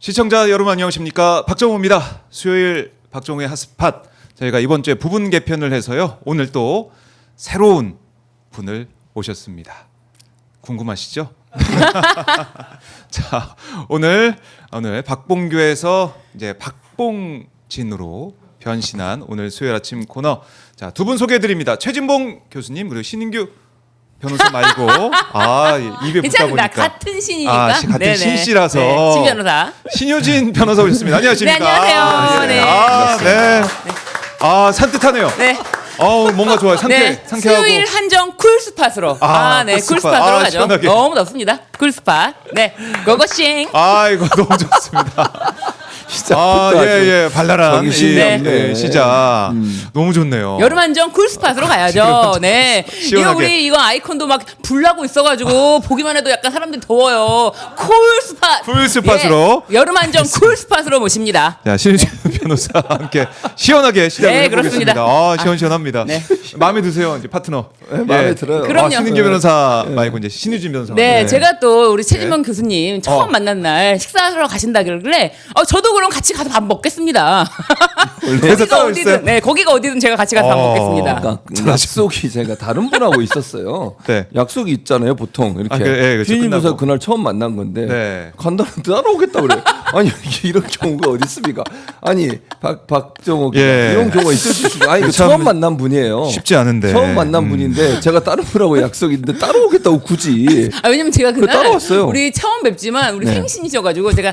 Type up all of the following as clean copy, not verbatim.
시청자 여러분 안녕하십니까, 박정호입니다. 수요일 박정호의 핫스팟, 저희가 이번 주에 부분 개편을 해서요, 오늘 또 새로운 분을 모셨습니다. 궁금하시죠? 자, 오늘 박봉교에서 이제 박봉진으로 변신한 오늘 수요일 아침 코너, 자, 두 분 소개해드립니다. 최진봉 교수님, 그리고 신인규 변호사 말고 입에 붙다 보니까 같은 신이니까. 같은 네네. 신씨라서 네, 신 변호사. 신효진 변호사 오셨습니다. 안녕하십니까? 네, 안녕하세요. 네. 산뜻하네요. 네. 뭔가 좋아요. 상쾌하고. 수요일 한정 쿨스팟으로. 쿨스팟으로 가죠. 시원하게. 너무 덥습니다. 쿨스팟. 네. 고고싱. 이거 너무 좋습니다. 발랄한 정신이 시작. 너무 좋네요. 여름 한정 쿨스팟으로 가야죠. 네. 이거 아이콘도 막 불나고 있어가지고 보기만 해도 약간 사람들이 더워요. 쿨스팟으로. 예, 여름 한정 쿨스팟으로 모십니다. 자, 신효진 변호사와 함께 시원하게 시작을 해보겠습니다. 그렇습니다. 시원시원합니다. 네. 마음에 드세요, 이제 파트너? 네, 마음에 들어요. 그럼요. 신인규 변호사 말고 이제 신효진 변호사. 네, 제가 또 우리 최진범 교수님 처음 만난 날 식사하러 가신다 그러길래 저도 그럼 같이 가서 밥 먹겠습니다. 그래서 따라오셨어요? 네, 거기가 어디든 제가 같이 가서 밥 먹겠습니다. 그러니까 약속이 제가 다른 분하고 있었어요. 네. 약속이 있잖아요, 보통 이렇게. 그렇죠. 피디님 끝나고. 교사 그날 처음 만난 건데 네. 간다는데 따라오겠다 그래. 아니 이런 경우가 어디 있습니까? 아니 박정호 이런 경우가 있을 수 있습니다. 아니 처음 만난 분이에요. 쉽지 않은데. 처음 만난 분인데 제가 다른 분하고 약속이 있는데 따라오겠다고 굳이. 왜냐면 제가 그날 따라왔어요. 우리 처음 뵙지만 우리 생신이셔가지고 제가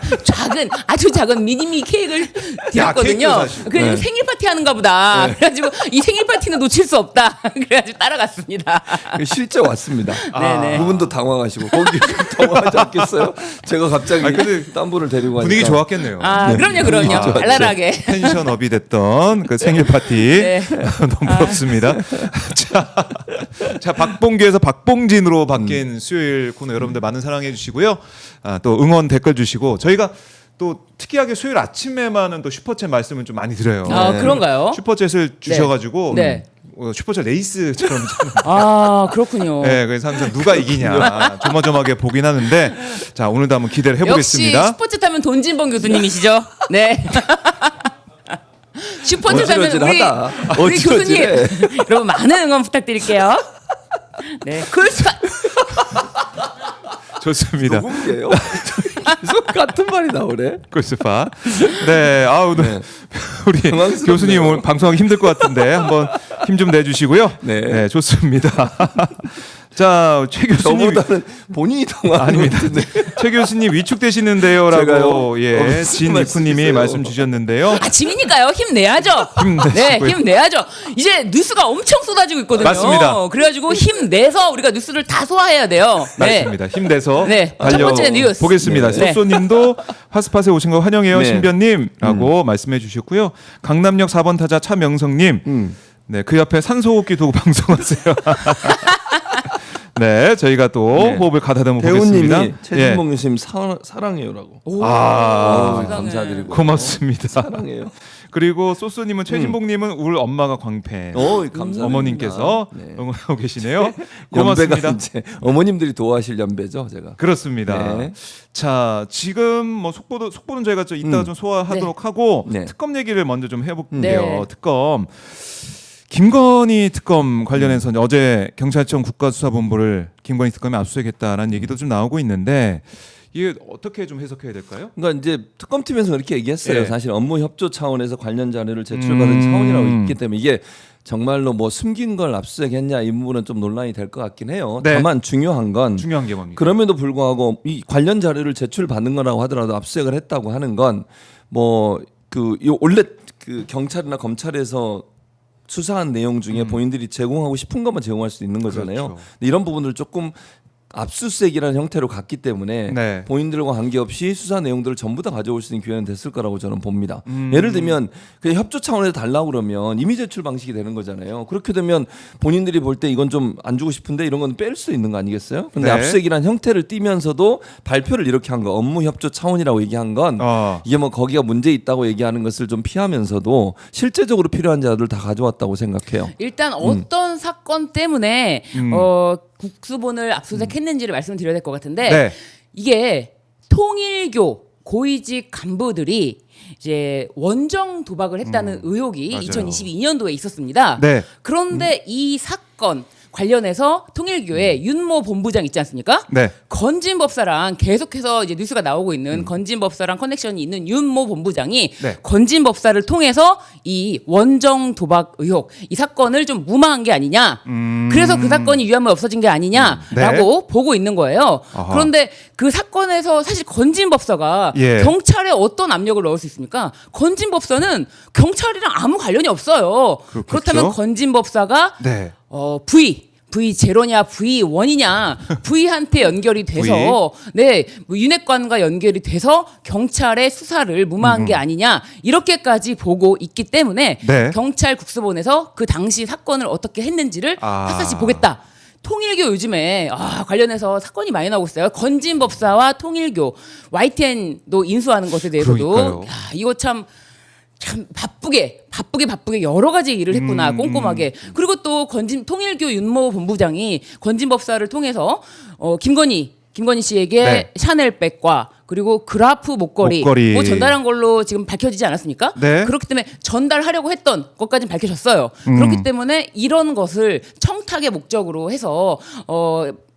아주 작은 미니미 케이크를 드렸거든요. 그래서 생일 파티 하는가 보다. 그래가지고 이 생일 파티는 놓칠 수 없다. 그래가지고 따라갔습니다. 실제 왔습니다. 네네. 그분도 당황하시고 거기 당황하지 않겠어요? 제가 갑자기 딴 분을 데리고 가니까. 분위기 좋았겠네요. 그럼요. 발랄하게. 텐션업이 됐던 그 생일 파티. 네. 너무 부럽습니다. 자, 박봉규에서 박봉진으로 바뀐 수요일 코너 여러분들 많은 사랑해 주시고요. 또 응원 댓글 주시고, 저희가 또 특이하게 수요일 아침에만은 또 슈퍼챗 말씀을 좀 많이 드려요. 그런가요? 슈퍼챗을 주셔가지고 네. 슈퍼챗 레이스처럼. 그렇군요. 네, 그래서 항상 누가 이기냐 조마조마하게 보긴 하는데, 자, 오늘도 한번 기대를 해보겠습니다. 역시 슈퍼챗 하면 돈진범 교수님이시죠? 네. 슈퍼챗 하면 우리 교수님 여러분 많은 응원 부탁드릴게요. 네, 쿨스팟. 좋습니다. 누군데요? 계속 같은 말이 나오네. 쿨스팟. 네, 오늘 우리 교수님 오늘 방송하기 힘들 것 같은데 한번 힘 좀 내주시고요. 네, 좋습니다. 자, 최 교수님. 저보다는 본인이 당황하는 아닙니다. 최 교수님 위축되시는데요라고 진이쿠님이 말씀 주셨는데요. 아침이니까요. 힘내야죠. 힘내야죠. 이제 뉴스가 엄청 쏟아지고 있거든요. 맞습니다. 그래가지고 힘내서 우리가 뉴스를 다 소화해야 돼요. 맞습니다. 힘내서 첫 번째 뉴스. 보겠습니다. 소소님도 핫스팟에 오신 거 환영해요, 신변님라고 말씀해 주셨고요. 강남역 4번 타자 차명성님, 네, 그 옆에 산소호흡기 두고 방송하세요. 네, 저희가 또 호흡을 가다듬어 보겠습니다. 배우님이 최진봉 교수님 사랑해요라고. 감사드리고 고맙습니다. 사랑해요. 그리고 소소님은 최진봉님은 울 엄마가 광팬. 감사합니다. 어머님께서 응원하고 계시네요. 고맙습니다. 이제 어머님들이 도와하실 연배죠, 제가. 그렇습니다. 네. 자, 지금 뭐 속보는 저희가 좀 이따가 좀 소화하도록 하고 특검 얘기를 먼저 좀 해볼게요. 특검. 김건희 특검 관련해서 어제 경찰청 국가수사본부를 김건희 특검이 압수수색했다라는 얘기도 좀 나오고 있는데, 이게 어떻게 좀 해석해야 될까요? 그러니까 이제 특검팀에서 그렇게 얘기했어요. 사실 업무 협조 차원에서 관련 자료를 제출받은 차원이라고 있기 때문에 이게 정말로 뭐 숨긴 걸 압수수색했냐 이 부분은 좀 논란이 될 것 같긴 해요. 다만 중요한 게 뭡니까? 그럼에도 불구하고 이 관련 자료를 제출받은 거라고 하더라도 압수수색을 했다고 하는 건 뭐 원래 그 경찰이나 검찰에서 수사한 내용 중에 본인들이 제공하고 싶은 것만 제공할 수 있는 거잖아요. 그렇죠. 근데 이런 부분을 조금 압수수색이라는 형태로 갔기 때문에 본인들과 관계없이 수사 내용들을 전부 다 가져올 수 있는 기회는 됐을 거라고 저는 봅니다. 예를 들면 그냥 협조 차원에서 달라고 그러면 이미 제출 방식이 되는 거잖아요. 그렇게 되면 본인들이 볼 때 이건 좀 안 주고 싶은데 이런 건 뺄 수 있는 거 아니겠어요? 근데 압수수색이라는 형태를 띠면서도 발표를 이렇게 한 거, 업무 협조 차원이라고 얘기한 건 이게 뭐 거기가 문제 있다고 얘기하는 것을 좀 피하면서도 실제적으로 필요한 자료를 다 가져왔다고 생각해요. 일단 어떤 사건 때문에 국수본을 압수수색했는지를 말씀드려야 될 것 같은데, 이게 통일교 고위직 간부들이 이제 원정 도박을 했다는 의혹이 맞아요. 2022년도에 있었습니다. 네. 그런데 이 사건 관련해서 통일교의 윤모 본부장 있지 않습니까? 네. 건진법사랑 계속해서 이제 뉴스가 나오고 있는 건진법사랑 커넥션이 있는 윤모 본부장이 네. 건진법사를 통해서 이 원정 도박 의혹 이 사건을 좀 무마한 게 아니냐. 그래서 그 사건이 유야무에 없어진 게 아니냐라고 보고 있는 거예요. 아하. 그런데 그 사건에서 사실 건진법사가 예. 경찰에 어떤 압력을 넣을 수 있습니까? 건진법사는 경찰이랑 아무 관련이 없어요. 그렇겠죠? 그렇다면 건진법사가 네. V 제로냐 V1이냐 V한테 연결이 돼서 네, 뭐 윤핵관과 연결이 돼서 경찰의 수사를 무마한 게 아니냐 이렇게까지 보고 있기 때문에 네. 경찰 국수본에서 그 당시 사건을 어떻게 했는지를 샅샅이 보겠다. 통일교 요즘에 관련해서 사건이 많이 나오고 있어요. 건진법사와 통일교 YTN도 인수하는 것에 대해서도 그러니까요. 이거 참 바쁘게 여러 가지 일을 했구나 꼼꼼하게. 그리고 또 통일교 윤모 본부장이 건진법사를 통해서 김건희 씨에게 네. 샤넬백과 그리고 그라프 목걸이 뭐 전달한 걸로 지금 밝혀지지 않았습니까? 네. 그렇기 때문에 전달하려고 했던 것까지는 밝혀졌어요. 그렇기 때문에 이런 것을 청탁의 목적으로 해서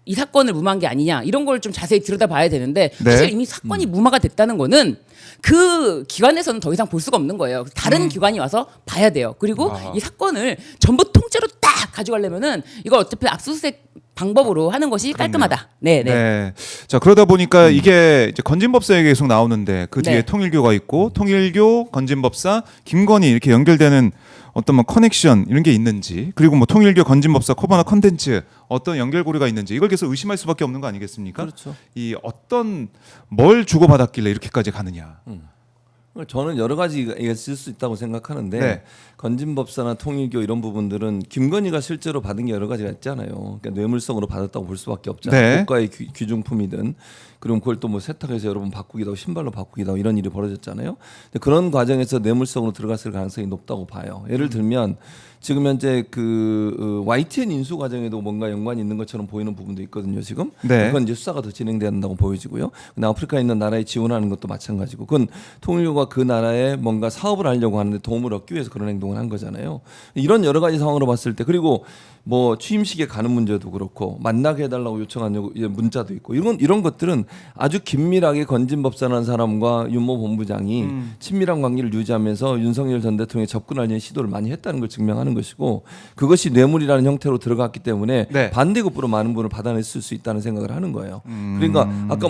이 사건을 무마한 게 아니냐 이런 걸 좀 자세히 들여다봐야 되는데 네. 사실 이미 사건이 무마가 됐다는 거는 그 기관에서는 더 이상 볼 수가 없는 거예요. 다른 기관이 와서 봐야 돼요. 그리고 이 사건을 전부 통째로 딱 가져가려면은 이걸 어차피 압수수색 방법으로 하는 것이 깔끔하다. 네. 자, 그러다 보니까 이게 이제 건진법사 얘기 계속 나오는데 그 뒤에 네. 통일교가 있고 통일교, 건진법사, 김건희 이렇게 연결되는 어떤 뭐 커넥션 이런 게 있는지, 그리고 뭐 통일교, 건진법사, 코바나 컨텐츠 어떤 연결고리가 있는지 이걸 계속 의심할 수밖에 없는 거 아니겠습니까? 그렇죠. 이 어떤 뭘 주고받았길래 이렇게까지 가느냐. 저는 여러 가지가 있을 수 있다고 생각하는데 네. 건진법사나 통일교 이런 부분들은 김건희가 실제로 받은 게 여러 가지가 있잖아요. 그러니까 뇌물성으로 받았다고 볼 수밖에 없잖아요. 네. 국가의 귀중품이든 그럼 그걸 또 뭐 세탁해서 여러 번 바꾸기도 하고 신발로 바꾸기도 하고 이런 일이 벌어졌잖아요. 근데 그런 과정에서 뇌물성으로 들어갔을 가능성이 높다고 봐요. 예를 들면 지금 현재 그 YTN 인수 과정에도 뭔가 연관이 있는 것처럼 보이는 부분도 있거든요. 지금 네. 그건 이제 수사가 더 진행된다고 보여지고요. 근데 아프리카에 있는 나라에 지원하는 것도 마찬가지고, 그건 통일교가 그 나라에 뭔가 사업을 하려고 하는데 도움을 얻기 위해서 그런 행동을 한 거잖아요. 이런 여러 가지 상황으로 봤을 때, 그리고 뭐 취임식에 가는 문제도 그렇고 만나게 해달라고 요청한 문자도 있고 이런 것들은 아주 긴밀하게 건진법사라는 사람과 윤모 본부장이 친밀한 관계를 유지하면서 윤석열 전 대통령에 접근하려는 시도를 많이 했다는 걸 증명하는 것이고, 그것이 뇌물이라는 형태로 들어갔기 때문에 네. 반대급부로 많은 분을 받아냈을 수 있다는 생각을 하는 거예요. 그러니까 아까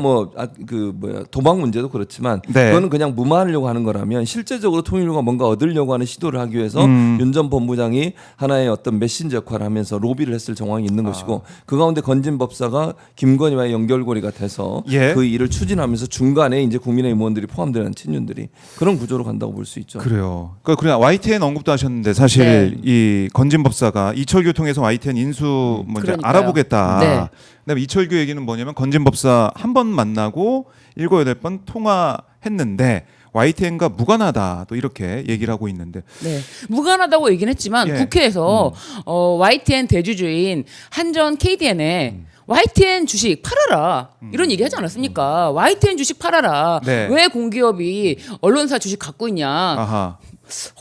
도박 문제도 그렇지만 네. 그거는 그냥 무마하려고 하는 거라면 실제적으로 통일교가 뭔가 얻으려고 하는 시도를 하기 위해서 윤 전 본부장이 하나의 어떤 메신저 역할을 하면서 로비를 했을 정황이 있는 것이고, 그 가운데 건진법사가 김건희와의 연결고리가 돼서 예. 그 일을 추진하면서 중간에 이제 국민의힘 의원들이 포함되는 친윤들이 그런 구조로 간다고 볼 수 있죠. 그래요. 그러니까 YTN 언급도 하셨는데 사실 네. 이 건진법사가 이철규 통해서 YTN 인수 뭐 이제 그러니까요. 알아보겠다. 네. 그다음에 이철규 얘기는 뭐냐면 건진법사 한 번 만나고 7, 8번 통화했는데 YTN과 무관하다 또 이렇게 얘기를 하고 있는데 네. 무관하다고 얘기는 했지만 예. 국회에서 YTN 대주주인 한전 KDN에 YTN 주식 팔아라 이런 얘기 하지 않았습니까? YTN 주식 팔아라. 네. 왜 공기업이 언론사 주식 갖고 있냐? 아하.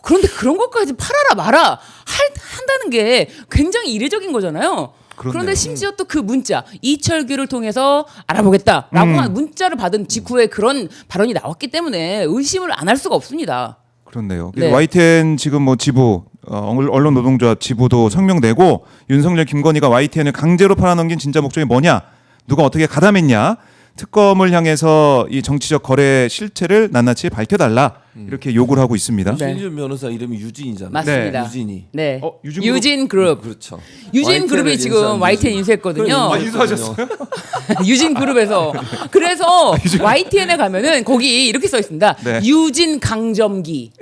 그런데 그런 것까지 팔아라 마라 한다는 게 굉장히 이례적인 거잖아요. 그렇네요. 그런데 심지어 또 그 문자 이철규를 통해서 알아보겠다라고 한 문자를 받은 직후에 그런 발언이 나왔기 때문에 의심을 안 할 수가 없습니다. 그렇네요. 네. YTN 지금 뭐 지부 언론 노동조합 지부도 성명 내고 윤석열 김건희가 YTN을 강제로 팔아넘긴 진짜 목적이 뭐냐? 누가 어떻게 가담했냐? 특검을 향해서 이 정치적 거래 실체를 낱낱이 밝혀달라 이렇게 요구를 하고 있습니다. 네. 신준 변호사 이름이 유진이잖아요. 맞습니다. 네. 유진이. 네. 유진 그룹? 유진 그룹. 그렇죠. 유진 그룹이 지금 YTN 인수했거든요. 아, 인수하셨어요? 유진 그룹에서. 그래서 YTN에 가면은 거기 이렇게 써 있습니다. 네. 유진 강점기.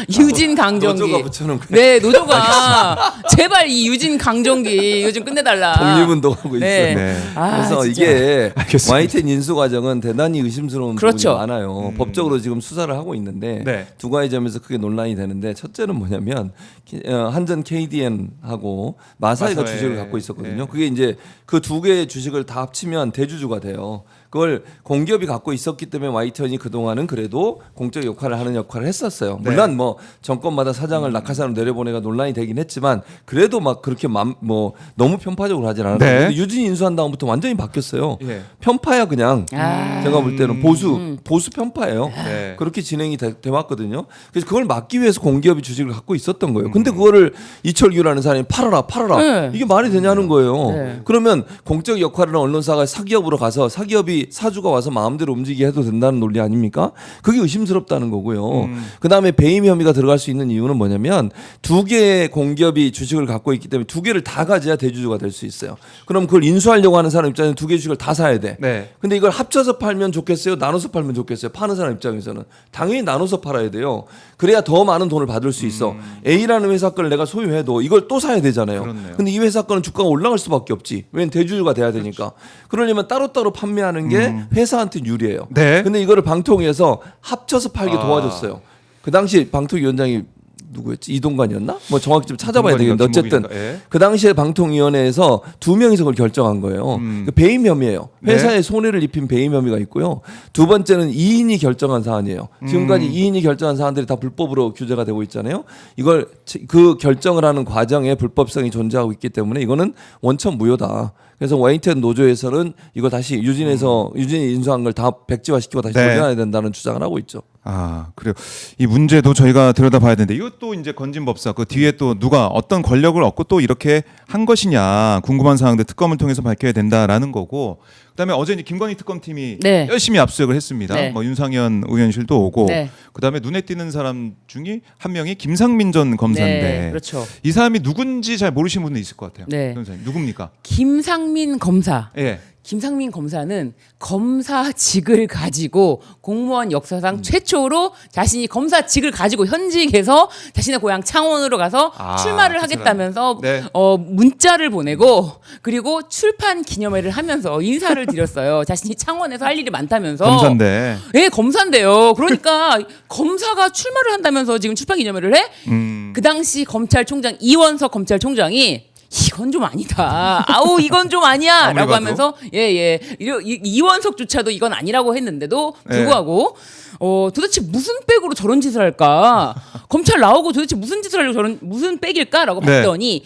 유진 강정기. 노조가 붙여놓은 거예요. 네, 노조가 제발 이 유진 강정기 요즘 끝내달라. 독립운동하고 네. 있어요. 네. 그래서 진짜. 이게 알겠습니다. YTN 인수 과정은 대단히 의심스러운 그렇죠. 부분이 많아요. 법적으로 지금 수사를 하고 있는데 네. 두 가지 점에서 크게 논란이 되는데, 첫째는 뭐냐면 한전 KDN하고 마사회가 마사회. 주식을 갖고 있었거든요. 네. 그게 이제 그 두 개의 주식을 다 합치면 대주주가 돼요. 그걸 공기업이 갖고 있었기 때문에 YTN이 그동안은 그래도 공적 역할을 했었어요. 물론 뭐 정권마다 사장을 낙하산으로 내려보내가 논란이 되긴 했지만 그래도 막 그렇게 뭐 너무 편파적으로 하진 않았어요. 근데 유진이 인수한 다음부터 완전히 바뀌었어요. 편파야 그냥. 제가 볼 때는 보수 편파예요. 그렇게 진행이 돼 왔거든요. 그래서 그걸 막기 위해서 공기업이 주식을 갖고 있었던 거예요. 근데 그거를 이철규라는 사람이 팔아라. 이게 말이 되냐는 거예요. 그러면 공적 역할을 하는 언론사가 사기업으로 가서 사기업이 사주가 와서 마음대로 움직이게 해도 된다는 논리 아닙니까? 그게 의심스럽다는 거고요. 그다음에 배임 혐의가 들어갈 수 있는 이유는 뭐냐면 두 개의 공기업이 주식을 갖고 있기 때문에 두 개를 다 가져야 대주주가 될 수 있어요. 그럼 그걸 인수하려고 하는 사람 입장에서 두 개 주식을 다 사야 돼. 근데 이걸 합쳐서 팔면 좋겠어요? 나눠서 팔면 좋겠어요? 파는 사람 입장에서는 당연히 나눠서 팔아야 돼요. 그래야 더 많은 돈을 받을 수 있어. A라는 회사 거를 내가 소유해도 이걸 또 사야 되잖아요. 근데 이 회사 거는 주가가 올라갈 수밖에 없지. 왜냐면 대주주가 돼야 되니까. 그러려면 따로따로 판매하는 게 회사한테 유리해요. 근데 이거를 방통위에서 합쳐서 팔게 도와줬어요. 그 당시 방통위원장이 누구였지? 이동관이었나? 뭐 정확히 좀 찾아봐야 되겠는데 어쨌든 그 당시에 방통위원회에서 2명이서 그걸 결정한 거예요. 그 배임 혐의예요. 회사에 손해를 입힌 배임 혐의가 있고요. 두 번째는 2인이 결정한 사안이에요. 지금까지 2인이 결정한 사안들이 다 불법으로 규제가 되고 있잖아요. 이걸 그 결정을 하는 과정에 불법성이 존재하고 있기 때문에 이거는 원천 무효다. 그래서 YTN 노조에서는 이거 다시 유진이 인수한 걸 다 백지화시키고 다시 돌려야 된다는 주장을 하고 있죠. 아, 그래요. 이 문제도 저희가 들여다봐야 되는데 이것도 이제 건진법사 그 뒤에 또 누가 어떤 권력을 얻고 또 이렇게 한 것이냐 궁금한 사항들 특검을 통해서 밝혀야 된다라는 거고 그다음에 어제 이제 김건희 특검팀이 열심히 압수수색을 했습니다. 뭐 윤상현 의원실도 오고 그다음에 눈에 띄는 사람 중에 한 명이 김상민 전 검사인데 그렇죠. 이 사람이 누군지 잘 모르시는 분도 있을 것 같아요. 변호사님 누굽니까? 김상민 검사. 김상민 검사는 검사직을 가지고 공무원 역사상 최초로 자신이 검사직을 가지고 현직에서 자신의 고향 창원으로 가서 출마를 하겠다면서 문자를 보내고 그리고 출판 기념회를 하면서 인사를 드렸어요. 자신이 창원에서 할 일이 많다면서. 검사인데. 검사인데요. 그러니까 검사가 출마를 한다면서 지금 출판 기념회를 해? 그 당시 검찰총장 이원석 검찰총장이 이건 좀 아니다. 아우 이건 좀 아니야. 라고 하면서 이원석조차도 이건 아니라고 했는데도 불구하고 도대체 무슨 백으로 저런 짓을 할까? 검찰 나오고 도대체 무슨 짓을 하려고 무슨 백일까라고 봤더니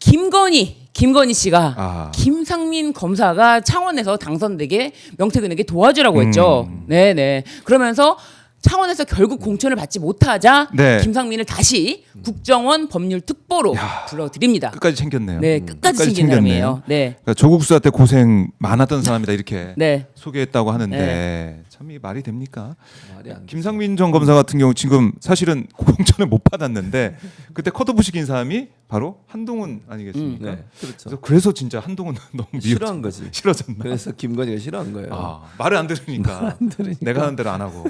김건희 씨가 김상민 검사가 창원에서 당선되게 명태균에게 도와주라고 했죠. 그러면서 창원에서 결국 공천을 받지 못하자 김상민을 다시 국정원 법률특보로 불러드립니다. 끝까지 챙겼네요. 끝까지 챙긴 사람이에요. 그러니까 조국 수사 때 고생 많았던 사람이다 이렇게 소개했다고 하는데 참 이 말이 됩니까? 김상민 전 검사 같은 경우 지금 사실은 공천을 못 받았는데 그때 컷오프 시킨 사람이 바로 한동훈 아니겠습니까? 그렇죠. 그래서 진짜 한동훈은 너무 싫어한 거지. 싫어졌나? 그래서 김건희가 싫어한 거예요. 말을 안 들으니까. 내가 하는 대로 안 하고.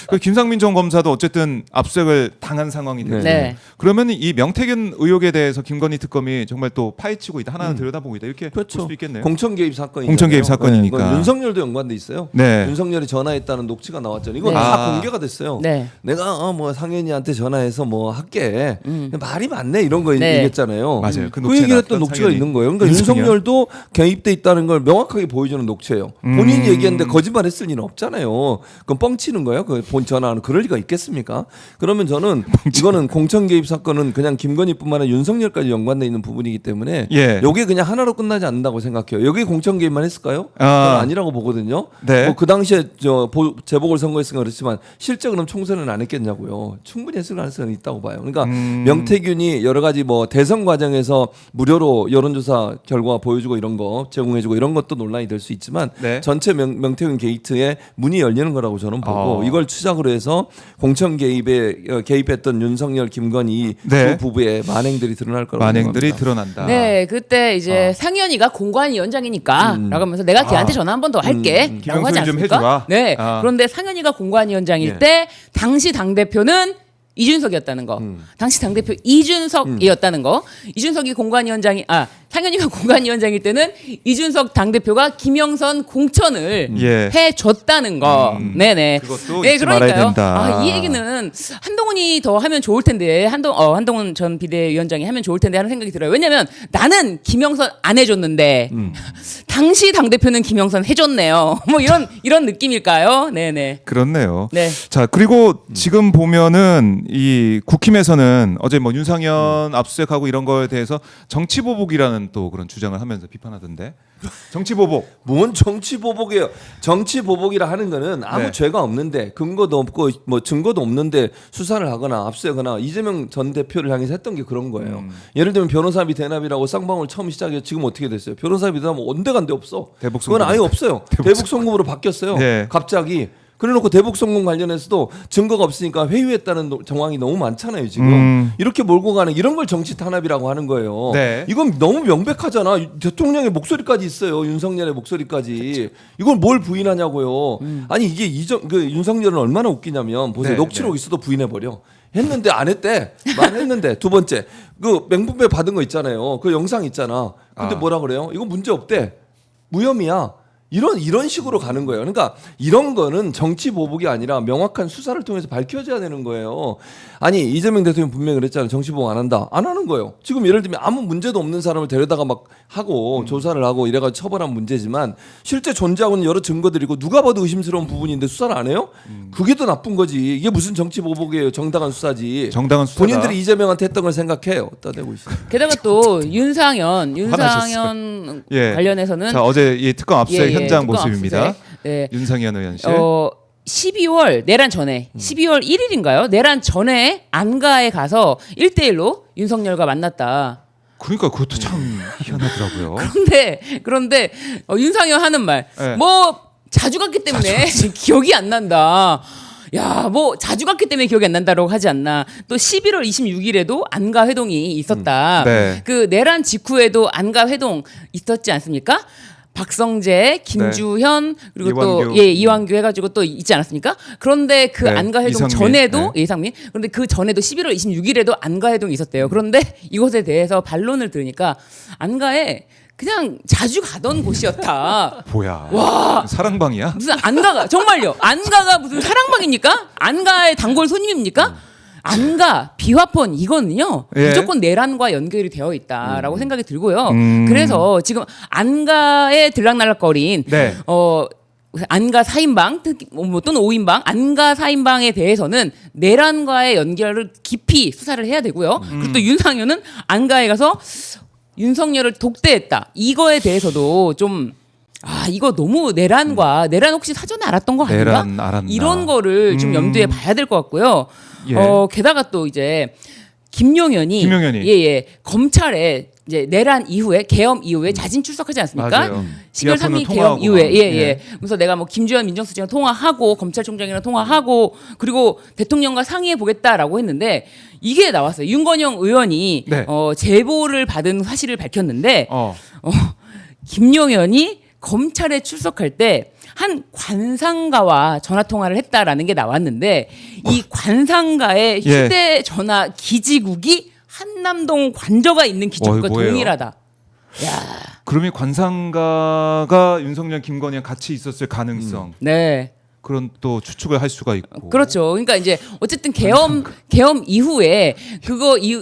그 김상민 전 검사도 어쨌든 압수수색을 당한 상황이 됐죠. 그러면 이 명태균 의혹에 대해서 김건희 특검이 정말 또 파헤치고 있다. 하나는 들여다보고 있다. 이렇게 볼 수도 있겠네요. 공천 개입 사건이니까. 공천 개입 사건이니까. 윤석열도 연관돼 있어요. 윤석열이 전화했다는 녹취가 나왔잖아요. 이건 다 공개가 됐어요. 내가 뭐 상현이한테 전화해서 뭐 할게. 말이 많네 이런 거 얘기했잖아요. 맞아요. 그 얘기를 했던 녹취가 있는 거예요. 그러니까 윤석열도 개입돼 있다는 걸 명확하게 보여주는 녹취예요. 본인이 얘기했는데 거짓말했을 리는 없잖아요. 그건 뻥치는 거예요. 그 본 전화는 그럴 리가 있겠습니까? 그러면 저는 이거는 공천 개입 사건은 그냥 김건희뿐만 아니라 윤석열까지 연관돼 있는 부분이기 때문에 이게 그냥 하나로 끝나지 않는다고 생각해요. 여기 공천 개입만 했을까요? 그건 아니라고 보거든요. 뭐 그 당시에 재보궐 선거했으니까 그렇지만 실제 그럼 총선은 안 했겠냐고요. 충분히 했을 가능성이 있다고 봐요. 그러니까 명태균이 여러 가지 뭐 대선 과정에서 무료로 여론조사 결과 보여주고 이런 거 제공해주고 이런 것도 논란이 될 수 있지만 전체 명태균 게이트에 문이 열리는 거라고 저는 보고 이걸 추적으로 해서 공천 개입에 개입했던 윤석열, 김건희 두 부부의 만행들이 드러날 거라고 만행들이 생각합니다. 드러난다. 그때 이제 상현이가 공관위원장이니까 라고 하면서 내가 걔한테 전화 한 번 더 할게 라고 하지 않습니까? 그런데 상현이가 공관위원장일 때 당시 당대표는 이준석이었다는 거. 당시 당대표 이준석이었다는 거. 이준석이 상현이가 공관위원장일 때는 이준석 당대표가 김영선 공천을 해줬다는 거. 네네. 그것도 잊지 말아야 된다. 이 얘기는 한동훈이 더 하면 좋을 텐데 한동훈 전 비대위원장이 하면 좋을 텐데 하는 생각이 들어요. 왜냐면 나는 김영선 안 해줬는데 당시 당대표는 김영선 해줬네요. 뭐 이런 느낌일까요? 네네. 그렇네요. 네. 자, 그리고 지금 보면은 이 국힘에서는 어제 뭐 윤상현 압수수색하고 이런 거에 대해서 정치 보복이라는 또 그런 주장을 하면서 비판하던데. 정치 보복. 뭔 정치 보복이에요? 정치 보복이라 하는 거는 아무 죄가 없는데 근거도 없고 뭐 증거도 없는데 수사를 하거나 압수하거나 이재명 전 대표를 향해서 했던 게 그런 거예요. 예를 들면 변호사비 대납이라고 쌍방울 처음 시작해서 지금 어떻게 됐어요? 변호사비 대납 온데간데 없어. 그건 아예 없어요. 대북 송금으로 바뀌었어요. 갑자기. 그래놓고 대북 송금 관련해서도 증거가 없으니까 회유했다는 정황이 너무 많잖아요 지금. 이렇게 몰고 가는 이런 걸 정치 탄압이라고 하는 거예요. 이건 너무 명백하잖아. 대통령의 목소리까지 있어요. 윤석열의 목소리까지. 이걸 뭘 부인하냐고요. 아니 이게 윤석열은 얼마나 웃기냐면 보세요. 녹취록 있어도 부인해버려. 했는데 안 했대. 말했는데. 두 번째 그 맹분배 받은 거 있잖아요. 그 영상 있잖아. 근데 뭐라 그래요? 이거 문제 없대. 무혐의야. 이런 식으로 가는 거예요. 그러니까 이런 거는 정치 보복이 아니라 명확한 수사를 통해서 밝혀져야 되는 거예요. 아니 이재명 대통령 분명히 그랬잖아요. 정치 보복 안 한다. 안 하는 거예요. 지금 예를 들면 아무 문제도 없는 사람을 데려다가 막 하고 조사를 하고 이래가지고 처벌한 문제지만 실제 존재하고 있는 여러 증거들이고 누가 봐도 의심스러운 부분인데 수사를 안 해요? 그게 더 나쁜 거지. 이게 무슨 정치 보복이에요. 정당한 수사지. 정당한 수사다. 본인들이 이재명한테 했던 걸 생각해요. 떠대고 있어요. 게다가 또 윤상현 관련해서는 자, 어제 이 특검 압수수색 현장 특검 모습입니다. 압수수색. 윤상현 의원실. 12월 내란 전에 12월 1일인가요? 내란 전에 안가에 가서 1대1로 윤석열과 만났다. 그러니까 그것도 참 희한하더라고요. 그런데 윤상현 하는 말, 뭐 자주 갔기 때문에 기억이 안 난다. 야, 뭐 자주 갔기 때문에 기억이 안 난다라고 하지 않나. 또 11월 26일에도 안가 회동이 있었다. 그 내란 직후에도 안가 회동 있었지 않습니까? 박성재, 김주현 그리고 이완규. 또 이완규 해가지고 또 있지 않았습니까? 그런데 그 안가 회동 전에도 이상민 그런데 그 전에도 11월 26일에도 안가 회동이 있었대요. 그런데 이것에 대해서 반론을 들으니까 안가에 그냥 자주 가던 곳이었다. 뭐야? 와, 사랑방이야? 무슨 안가가 정말요? 안가가 무슨 사랑방입니까? 안가의 단골 손님입니까? 안가 비화폰 이거는요 무조건 내란과 연결이 되어 있다라고 생각이 들고요. 그래서 지금 안가에 들락날락거린 안가 4인방 또는 5인방 안가 4인방에 대해서는 내란과의 연결을 깊이 수사를 해야 되고요. 그리고 또 윤상현은 안가에 가서 윤석열을 독대했다. 이거에 대해서도 좀 이거 너무 내란 혹시 사전에 알았던 거 아닌가? 내란 알았나? 이런 거를 좀 염두에 봐야 될 것 같고요. 게다가 또 이제 김용현이 검찰에 이제 내란 이후에 계엄 이후에 자진 출석하지 않습니까? 맞아요. 10월 3일 계엄 이후에 그래서 내가 뭐 김주현 민정수석이랑 통화하고 검찰총장이랑 통화하고 그리고 대통령과 상의해 보겠다라고 했는데 이게 나왔어요. 윤건영 의원이 제보를 받은 사실을 밝혔는데 김용현이 검찰에 출석할 때 한 관상가와 전화 통화를 했다라는 게 나왔는데 이 관상가의 휴대전화 기지국이 한남동 관저가 있는 기지국과 동일하다. 야. 그러면 관상가가 윤석열, 김건희랑 같이 있었을 가능성. 그런 또 추측을 할 수가 있고. 그렇죠. 그러니까 이제 어쨌든 계엄 이후에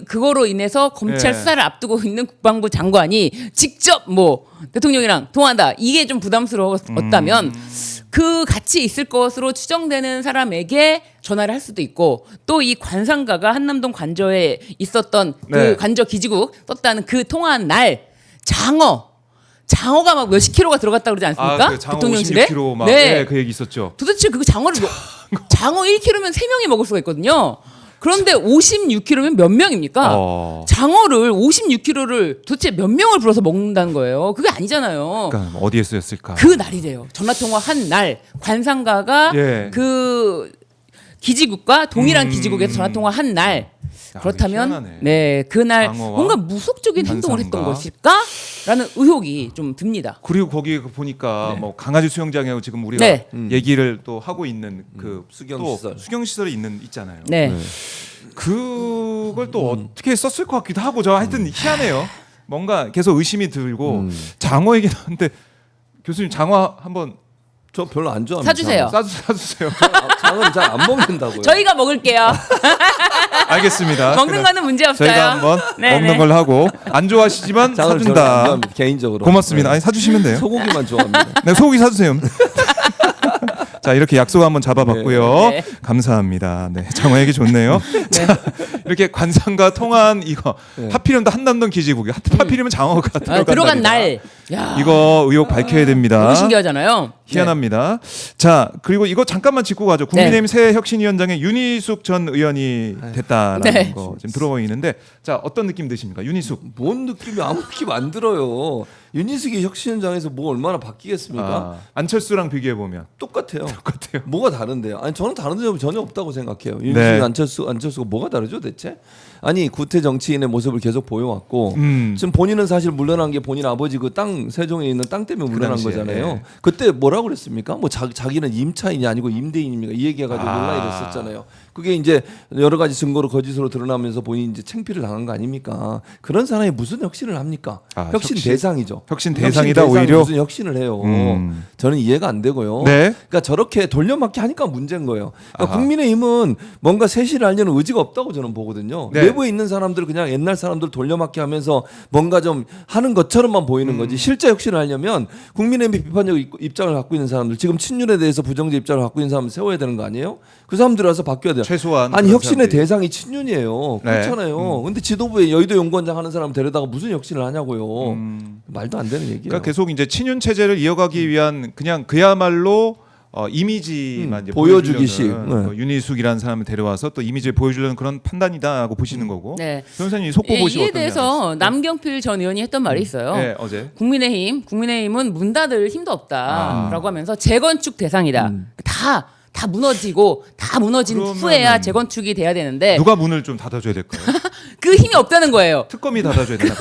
그거로 인해서 검찰 수사를 앞두고 있는 국방부 장관이 직접 뭐 대통령이랑 통화한다. 이게 좀 부담스러웠다면 그 같이 있을 것으로 추정되는 사람에게 전화를 할 수도 있고 또 이 관상가가 한남동 관저에 있었던 그 관저 기지국 썼다는 그 통화한 날 장어가 막 몇십 킬로가 들어갔다 그러지 않습니까? 그 장어 대통령실에? 56kg 막 그 얘기 있었죠. 도대체 그 장어를 장어 1kg면 3명이 먹을 수가 있거든요. 그런데 56kg면 몇 명입니까? 장어를 56kg를 도대체 몇 명을 불러서 먹는다는 거예요. 그게 아니잖아요. 그러니까 어디에 쓰였을까? 그 날이래요. 전화통화 한 날 관상가가 그 기지국과 동일한 기지국에서 전화통화 한 날 그렇다면 희한하네. 네 그날 장어와 뭔가 무속적인 행동을 환상과. 했던 것일까라는 의혹이 좀 듭니다. 그리고 거기 보니까 네. 뭐 강아지 수영장에 지금 우리가 네. 얘기를 또 하고 있는 그 수경시설. 수경시설이 있잖아요. 네. 그걸 또 어떻게 썼을 것 같기도 하고 저 하여튼 희한해요. 뭔가 계속 의심이 들고 장어 얘기 나왔는데 교수님 장어 한번 저 별로 안 좋아합니다. 사주세요. 사주세요. 장어는 잘 안 먹는다고요. 저희가 먹을게요. 알겠습니다. 먹는 그래. 거는 문제 없어요. 저희가 한번 네, 먹는 네. 걸로 하고 안 좋아하시지만 장어를 저는 안 사준다. 좋아합니다. 개인적으로. 고맙습니다. 네. 아니 사주시면 돼요. 소고기만 좋아합니다. 네, 소고기 사주세요. 자 이렇게 약속 한번 잡아봤고요. 네. 감사합니다. 네, 장어 얘기 좋네요. 자 이렇게 관상과 통한 이거 하필이면 또 한남동 기지국이 하필이면 장어가 들어간 날이다. 날. 야, 이거 의혹 밝혀야 됩니다. 너무 신기하잖아요. 희한합니다. 자 그리고 이거 잠깐만 짚고 가죠. 국민의힘 새 혁신위원장에 윤희숙 전 의원이 됐다라는 네. 거 지금 들어보이는데 자 어떤 느낌 드십니까? 윤희숙. 뭔 느낌이 아무 느낌 안 들어요. 윤희숙이 혁신위원장에서 뭐 얼마나 바뀌겠습니까? 안철수랑 비교해 보면 똑같아요. 똑같아요. 뭐가 다른데요? 아니 저는 다른 점이 전혀 없다고 생각해요. 윤희숙 네. 안철수가 뭐가 다르죠 대체? 아니 구태 정치인의 모습을 계속 보여왔고 음. 지금 본인은 사실 물러난 게 본인 아버지 그 땅 세종에 있는 땅 때문에 물러난 당시에, 거잖아요. 예. 그때 뭐라고 그랬습니까? 뭐 자기는 임차인이 아니고 임대인입니까? 이 얘기해가지고 아. 논란이 됐었잖아요. 그게 이제 여러 가지 증거로 거짓으로 드러나면서 본인이 이제 창피를 당한 거 아닙니까? 그런 사람이 무슨 혁신을 합니까? 아, 혁신 대상이죠. 혁신 대상이다, 대상이 오히려? 무슨 혁신을 해요? 저는 이해가 안 되고요. 네. 그러니까 저렇게 돌려막기 하니까 문제인 거예요. 그러니까 아하. 국민의힘은 뭔가 세실을 하려는 의지가 없다고 저는 보거든요. 네. 내부에 있는 사람들 그냥 옛날 사람들 돌려막기 하면서 뭔가 좀 하는 것처럼만 보이는 거지. 실제 혁신을 하려면 국민의힘 비판적 입장을 갖고 있는 사람들, 지금 친윤에 대해서 부정적 입장을 갖고 있는 사람을 세워야 되는 거 아니에요? 그 사람들 와서 바뀌어야 돼요. 최소한 아니 그런 혁신의 사람들이. 대상이 친윤이에요. 네. 그렇잖아요. 근데 지도부에 여의도 연구원장 하는 사람 데려다가 무슨 혁신을 하냐고요. 말도 안 되는 얘기예요. 그러니까 계속 이제 친윤 체제를 이어가기 위한 그냥 그야말로 이미지만 이제 보여주기식. 보여주려는 네. 윤희숙이라는 사람을 데려와서 또 이미지를 보여주려는 그런 판단이다라고 보시는 거고. 네. 변호사님 속보 보시고 이에 어떤 대해서 남경필 전 의원이 했던 말이 있어요. 네, 어제. 국민의힘은 문 닫을 힘도 없다라고 하면서 재건축 대상이다. 다 무너지고 다 무너진 그러면은 후에야 재건축이 돼야 되는데 누가 문을 좀 닫아줘야 될까요? 그 힘이 없다는 거예요. 특검이 닫아줘야 되나?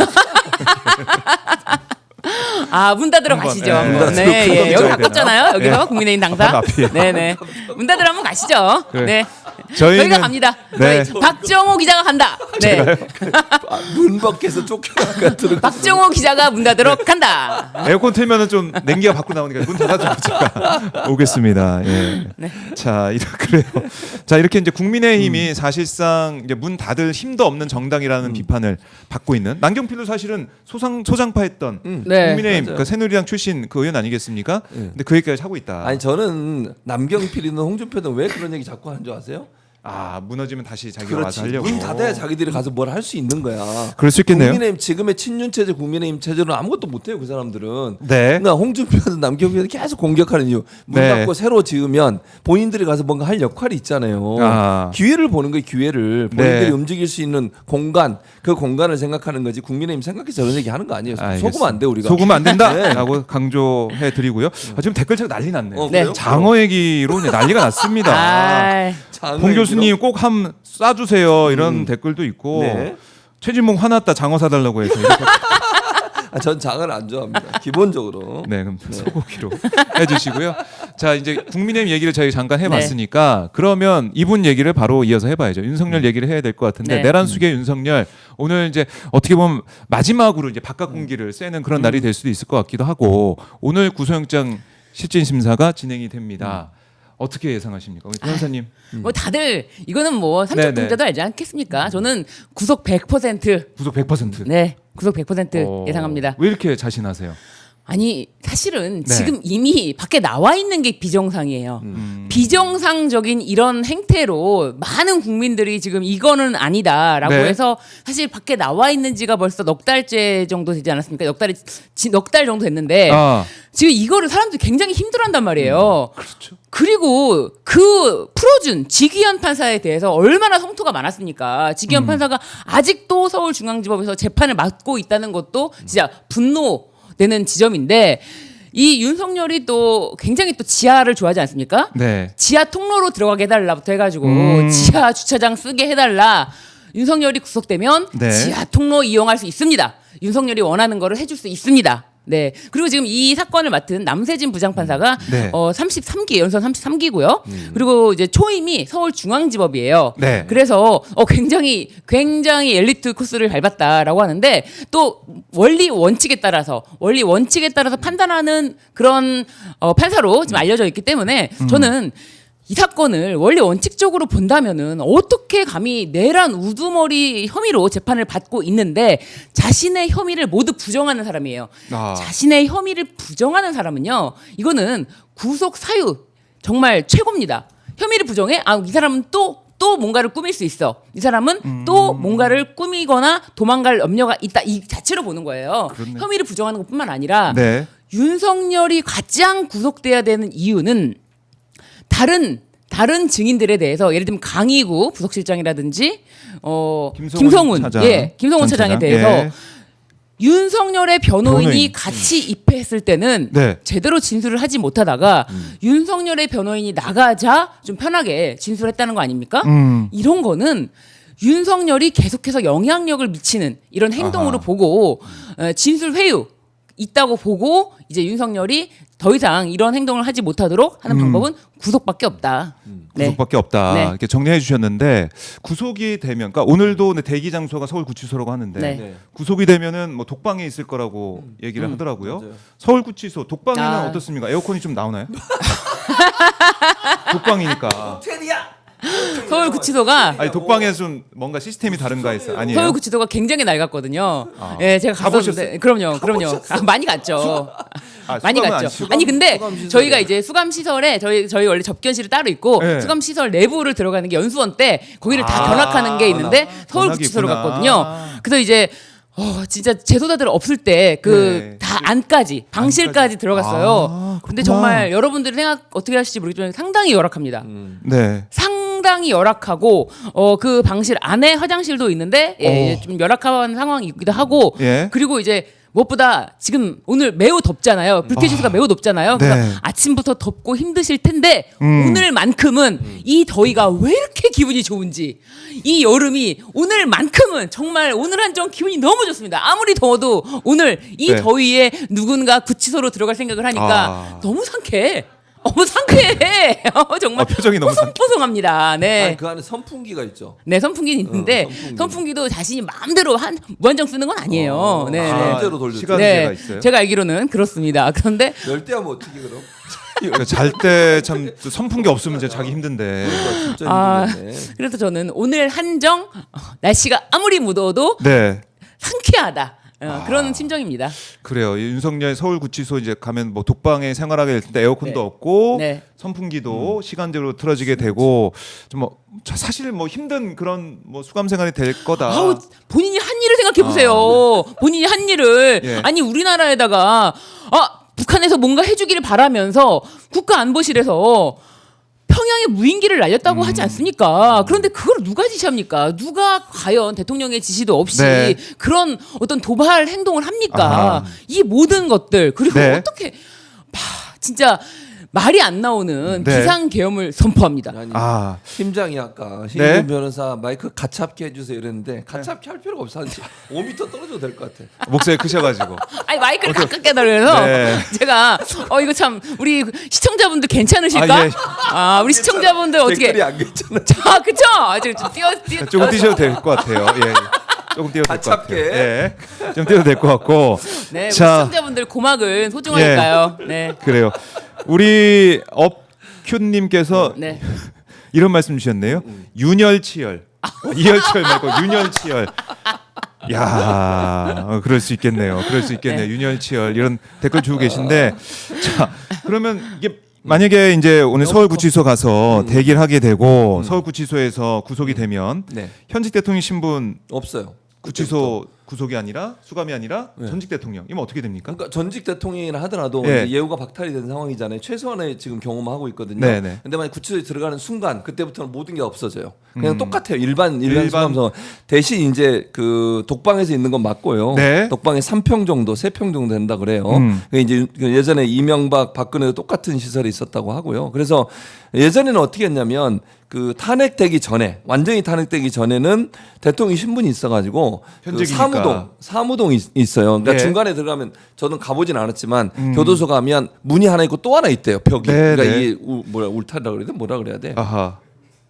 아, 문 닫으러 한번, 가시죠. 네, 한번. 문 네, 닫으러 예, 가야 여기 되나? 가깝잖아요. 여기서 네. 국민의힘 당사. 바로 앞이에요. 네네. 문 닫으러 한번 가시죠. 그래. 네. 저희는- 저희가 갑니다. 네. 저희 박정호 기자가 간다. 네. 문 밖에서 쫓겨나가 들어. 박정호 기자가 문 닫으러 간다. 에어컨 틀면은 좀 냉기가 밖으로 나오니까 문 닫아주고 제가 오겠습니다. 예. 자, 그래요. 자, 이렇게 이제 국민의힘이 사실상 이제 문 닫을 힘도 없는 정당이라는 비판을 받고 있는 남경필도 사실은 소장파했던 네. 국민의힘 맞아요. 그 새누리당 출신 그 의원 아니겠습니까? 근데 그 얘기까지 하고 있다. 아니 저는 남경필이든 홍준표든 왜 그런 얘기 자꾸 하는 줄 아세요? 아, 무너지면 다시 자기가 와서 그렇지. 하려고. 문 닫아야 자기들이 가서 뭘 할 수 있는 거야. 그럴 수 있겠네요. 국민의힘 지금의 친윤 체제, 국민의힘 체제로는 아무것도 못해요 그 사람들은. 네. 그러니까 홍준표든 남경필은 계속 공격하는 이유. 문 네. 닫고 새로 지으면 본인들이 가서 뭔가 할 역할이 있잖아요. 아. 기회를 보는 거예요. 기회를 본인들이 네. 움직일 수 있는 공간, 그 공간을 생각하는 거지. 국민의힘 생각해서 저런 얘기 하는 거 아니에요. 알겠습니다. 속으면 안 돼 우리가. 속으면 안 네. 된다라고 강조해 드리고요. 지금 댓글창 난리 났네요. 네. 그래요? 장어 얘기로 이제 난리가 났습니다. 아, 장어 홍 얘기로? 교수님 꼭 함 쏴주세요 이런 댓글도 있고 네. 최진봉 화났다 장어 사달라고 해서 이렇게 전 장어를 안 좋아합니다. 기본적으로. 네 그럼 소고기로 해주시고요. 자 이제 국민의힘 얘기를 저희 잠깐 해봤으니까 그러면 이분 얘기를 바로 이어서 해봐야죠. 윤석열 얘기를 해야 될 것 같은데 네. 내란숙의 윤석열 오늘 이제 어떻게 보면 마지막으로 이제 바깥 공기를 쐬는 그런 날이 될 수도 있을 것 같기도 하고 오늘 구속영장 실질 심사가 진행이 됩니다. 어떻게 예상하십니까, 우리 변호사님? 뭐 다들 이거는 뭐 네네. 삼척동자도 알지 않겠습니까? 저는 구속 100%. 구속 100%. 네, 구속 100% 예상합니다. 왜 이렇게 자신하세요? 아니 사실은 네. 지금 이미 밖에 나와 있는 게 비정상이에요. 비정상적인 이런 행태로 많은 국민들이 지금 이거는 아니다라고 네. 해서 사실 밖에 나와 있는 지가 벌써 넉 달째 정도 되지 않았습니까? 넉 달 정도 됐는데 아. 지금 이거를 사람들이 굉장히 힘들어한단 말이에요. 그렇죠. 그리고 그 풀어준 지기현 판사에 대해서 얼마나 성토가 많았습니까? 지기현 판사가 아직도 서울중앙지법에서 재판을 맡고 있다는 것도 진짜 분노되는 지점인데 이 윤석열이 또 굉장히 또 지하를 좋아하지 않습니까? 네. 지하 통로로 들어가게 해달라부터 해가지고 지하 주차장 쓰게 해달라. 윤석열이 구속되면 네. 지하 통로 이용할 수 있습니다. 윤석열이 원하는 거를 해줄 수 있습니다. 네. 그리고 지금 이 사건을 맡은 남세진 부장판사가 네. 33기 연선 33기고요. 그리고 이제 초임이 서울중앙지법이에요. 네. 그래서 굉장히 엘리트 코스를 밟았다라고 하는데 또 원리 원칙에 따라서 판단하는 그런 판사로 지금 알려져 있기 때문에 저는 이 사건을 원래 원칙적으로 본다면은 어떻게 감히 내란 우두머리 혐의로 재판을 받고 있는데 자신의 혐의를 모두 부정하는 사람이에요. 자신의 혐의를 부정하는 사람은요, 이거는 구속 사유 정말 최고입니다. 혐의를 부정해? 이 사람은 또 뭔가를 꾸밀 수 있어. 이 사람은 또 뭔가를 꾸미거나 도망갈 염려가 있다. 이 자체로 보는 거예요. 그렇네. 혐의를 부정하는 것뿐만 아니라 네. 윤석열이 가장 구속돼야 되는 이유는 다른 증인들에 대해서 예를 들면 강희구 부속실장이라든지 김성훈 차장에 대해서 예. 윤석열의 변호인이 같이 입회했을 때는 네. 제대로 진술을 하지 못하다가 윤석열의 변호인이 나가자 좀 편하게 진술했다는 거 아닙니까? 이런 거는 윤석열이 계속해서 영향력을 미치는 이런 행동으로 보고 진술 회유 있다고 보고 이제 윤석열이 더 이상 이런 행동을 하지 못하도록 하는 방법은 구속밖에 없다. 네. 구속밖에 없다. 네. 이렇게 정리해 주셨는데 구속이 되면, 그러니까 오늘도 대기 장소가 서울구치소라고 하는데 네. 구속이 되면은 뭐 독방에 있을 거라고 얘기를 하더라고요. 맞아요. 서울구치소 독방에는 어떻습니까? 에어컨이 좀 나오나요? 독방이니까. 서울구치소가 아니 독방에 좀 뭔가 시스템이 다른가 했어요. 아니에요? 서울구치소가 굉장히 낡았거든요. 아. 예, 제가 가보셨어요? 갔었는데 그럼요. 많이 갔죠. 많이 수감은 갔죠. 안- 아니 근데 수감시설이야. 저희가 이제 수감 시설에 저희 원래 접견실이 따로 있고 네. 수감 시설 내부를 들어가는 게 연수원 때 거기를 다 견학하는 게 있는데 서울구치소로 견학이 갔거든요. 있구나. 그래서 이제 진짜 재소자들 없을 때 네. 다 안까지 방실까지 들어갔어요. 근데 그렇구나. 정말 여러분들이 생각 어떻게 하실지 모르겠지만 상당히 열악합니다. 네. 상당히 열악하고 그 방실 안에 화장실도 있는데 좀 열악한 상황이기도 하고 예. 그리고 이제 무엇보다 지금 오늘 매우 덥잖아요. 불쾌지수가 매우 높잖아요. 그래서 네. 아침부터 덥고 힘드실 텐데 오늘만큼은 이 더위가 왜 이렇게 기분이 좋은지 이 여름이 오늘만큼은 정말 오늘 한정 기분이 너무 좋습니다. 아무리 더워도 오늘 이 네. 더위에 누군가 구치소로 들어갈 생각을 하니까 너무 상쾌해. 상쾌해. 정말 표정이 너무 뽀송뽀송합니다. 네. 아니, 그 안에 선풍기가 있죠. 네, 선풍기는 있는데 선풍기. 선풍기도 자신이 마음대로 무한정 쓰는 건 아니에요. 네. 시간제로 돌려. 시간제가 있어요? 제가 알기로는 그렇습니다. 그런데 열대하면 어떻게 그럼? 잘 때 참 선풍기 없으면 이제 자기 힘든데. 진짜 힘들네. 그래서 저는 오늘 한정 날씨가 아무리 무더워도 네. 상쾌하다. 그런 심정입니다. 그래요. 이 윤석열 서울구치소 이제 가면 뭐 독방에 생활하게 될 텐데 에어컨도 네. 없고 네. 선풍기도 시간제로 틀어지게 되고 좀 사실 뭐 힘든 그런 뭐 수감 생활이 될 거다. 본인이 한 일을 생각해 보세요. 본인이 한 일을 예. 아니 우리나라에다가 북한에서 뭔가 해주기를 바라면서 국가안보실에서 평양에 무인기를 날렸다고 하지 않습니까? 그런데 그걸 누가 지시합니까? 누가 과연 대통령의 지시도 없이 네. 그런 어떤 도발 행동을 합니까? 아하. 이 모든 것들 그리고 네. 어떻게 진짜 말이 안 나오는 네. 비상계엄을 선포합니다. 아니, 팀장이 아까 네. 신준 변호사 마이크 가차압게 해주세요 이랬는데 가차압게 할 필요가 없어. 한 5m 떨어져도 될 것 같아. 목소리 크셔가지고. 아니 마이크를 가깝게 달려서 네. 제가 이거 참 우리 시청자분들 괜찮으실까? 아, 예. 우리 시청자분들 어떻게? 댓글이 안 괜찮아. 그쵸? 지금 좀 뛰어. 조금 뛰셔도 될 것 같아요. 예. 조금 뛰어도 될 것 같아요. 가깝게. 예. 좀 뛰어도 될 것 같고. 네, 우리 자, 시청자분들 고막은 소중하니까요. 네. 그래요. 우리 업큐님께서 네. 이런 말씀 주셨네요. 윤혈치열. 이혈치열 말고 윤혈치열. 야, 그럴 수 있겠네요. 그럴 수 있겠네요. 네. 윤혈치열 이런 댓글 주고 계신데, 자, 그러면 이게 만약에 이제 오늘 서울구치소 가서 대기를 하게 되고 서울구치소에서 구속이 되면 네. 현직 대통령 신분 없어요. 구치소 구속이 아니라 수감이 아니라 전직 대통령. 이면 어떻게 됩니까? 그러니까 전직 대통령이라 하더라도 예. 이제 예우가 박탈이 된 상황이잖아요. 최소한의 지금 경험을 하고 있거든요. 네네. 근데 만약 구치소에 들어가는 순간 그때부터는 모든 게 없어져요. 그냥 똑같아요. 일반 수감소 대신 이제 그 독방에서 있는 건 맞고요. 네. 독방에 3평 정도, 3평 정도 된다 그래요. 그 이제 예전에 이명박 박근혜도 똑같은 시설이 있었다고 하고요. 그래서 예전에는 어떻게 했냐면 그 탄핵되기 전에 완전히 탄핵되기 전에는 대통령 신분이 있어가지고 그 현직이니까. 사무동이 있어요. 그러니까 네. 중간에 들어가면 저는 가보진 않았지만 교도소 가면 문이 하나 있고 또 하나 있대요. 벽이. 네, 그러니까 네. 이게 울타리라고 그래야 돼? 뭐라 그래야 돼? 아하.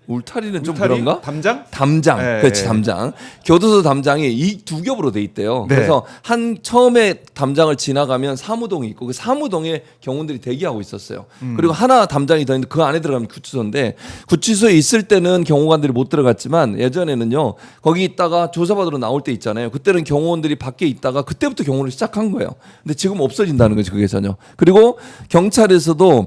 울타리는 좀 울타리? 그런가? 담장? 담장. 네, 그렇지 네. 담장. 교도소 담장이 이 두 겹으로 돼 있대요. 네. 그래서 한 처음에 담장을 지나가면 사무동이 있고 그 사무동에 경호원들이 대기하고 있었어요. 그리고 하나 담장이 더 있는데 그 안에 들어가면 구치소인데 구치소에 있을 때는 경호관들이 못 들어갔지만 예전에는요. 거기 있다가 조사받으러 나올 때 있잖아요. 그때는 경호원들이 밖에 있다가 그때부터 경호를 시작한 거예요. 근데 지금 없어진다는 거죠. 그게 전혀. 그리고 경찰에서도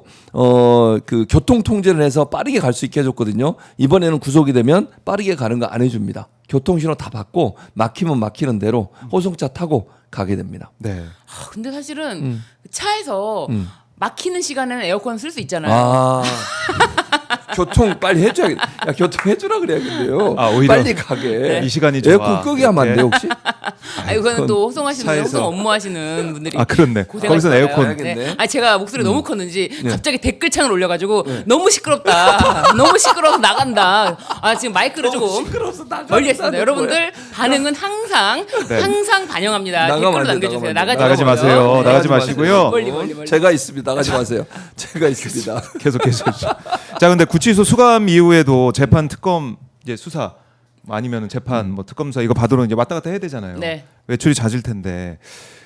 그 교통 통제를 해서 빠르게 갈 수 있게 해줬거든요. 이번에는 구속이 되면 빠르게 가는 거 안 해줍니다. 교통신호 다 받고 막히면 막히는 대로 호송차 타고 가게 됩니다. 네. 아, 근데 사실은 차에서 막히는 시간에는 에어컨 쓸 수 있잖아요. 아 교통 빨리 해줘야겠. 야 교통 해주라 그래야겠네요. 아, 오히려 빨리 가게. 이 시간이 좋아. 에어컨 끄게 하면 안 돼요 혹시? 아, 이거는 또 호송하시는 차에서. 호송 업무하시는 분들이 아, 그렇네. 고생하시잖아요. 거기서는 에어컨. 네. 아 제가 목소리 너무 컸는지 갑자기 댓글창을 올려가지고 너무 시끄럽다. 너무 시끄러워서 나간다. 아 지금 마이크를 조금 시끄러워서 멀리 했습니다. 여러분들 반응은 항상 네. 항상 반영합니다. 나가면 댓글로 안 돼, 남겨주세요. 나가면 나가지 안 돼. 마세요. 나가지 마시고요. 멀리. 제가 있습니다. 나가지 마세요. 제가 있습니다. 계속. 자, 근데 구치소 수감 이후에도 재판 특검 이제 수사 아니면은 재판 뭐 특검사 이거 받으러 이제 왔다 갔다 해야 되잖아요. 네. 외출이 잦을 텐데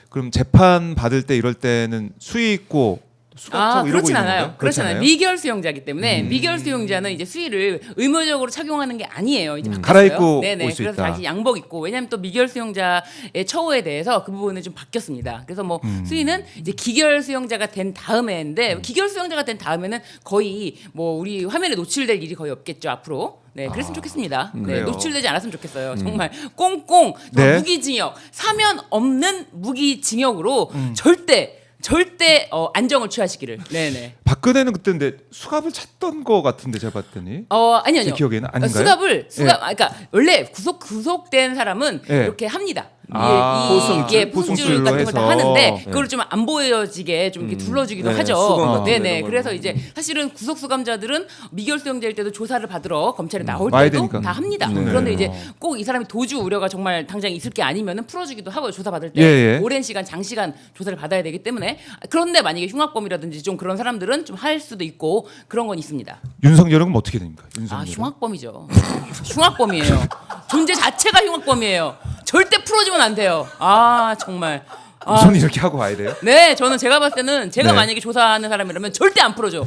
그럼 재판 받을 때 이럴 때는 수위 있고 수갑차고 이러고 그렇진 있는 않아요. 건가요? 그렇진 않아요. 미결 수용자이기 때문에 미결 수용자는 이제 수의를 의무적으로 착용하는 게 아니에요. 이제 바뀌었어요. 갈아입고 네네. 올 수 그래서 있다. 다시 양복 입고 왜냐하면 또 미결 수용자의 처우에 대해서 그 부분은 좀 바뀌었습니다. 그래서 뭐 수의는 이제 기결 수용자가 된 다음에인데 기결 수용자가 된 다음에는 거의 뭐 우리 화면에 노출될 일이 거의 없겠죠 앞으로. 네, 그랬으면 좋겠습니다. 네, 그래요. 노출되지 않았으면 좋겠어요. 정말 꽁꽁 네. 무기징역, 사면 없는 무기징역으로 절대 안정을 취하시기를. 네네. 박근혜는 그때인데 수갑을 찾던 거 같은데 제가 봤더니 아니요. 제 기억에는 아닌가요? 수갑 그러니까 원래 구속된 사람은 예. 이렇게 합니다. 포승줄, 포승줄 같은 걸 다 해서. 하는데 그걸 좀 안 보여지게 좀 이렇게 둘러주기도 네, 하죠. 수건 같은 네네. 이런 걸로. 그래서 이제 사실은 구속 수감자들은 미결 수용자일 때도 조사를 받으러 검찰에 나올 와야 때도 되니까. 다 합니다. 네. 그런데 이제 꼭 이 사람이 도주 우려가 정말 당장 있을 게 아니면은 풀어주기도 하고요. 조사 받을 때 예. 오랜 시간, 장시간 조사를 받아야 되기 때문에 그런데 만약에 흉악범이라든지 좀 그런 사람들은 좀 할 수도 있고 그런 건 있습니다. 윤석열은 그럼 어떻게 됩니까? 아 윤석열은? 흉악범이죠. 흉악범이에요. 존재 자체가 흉악범이에요. 절대 풀어주면 안 돼요. 아 정말. 손 이렇게 하고 와야 돼요? 네, 저는 제가 봤을 때는 제가 네. 만약에 조사하는 사람이라면 절대 안 풀어줘.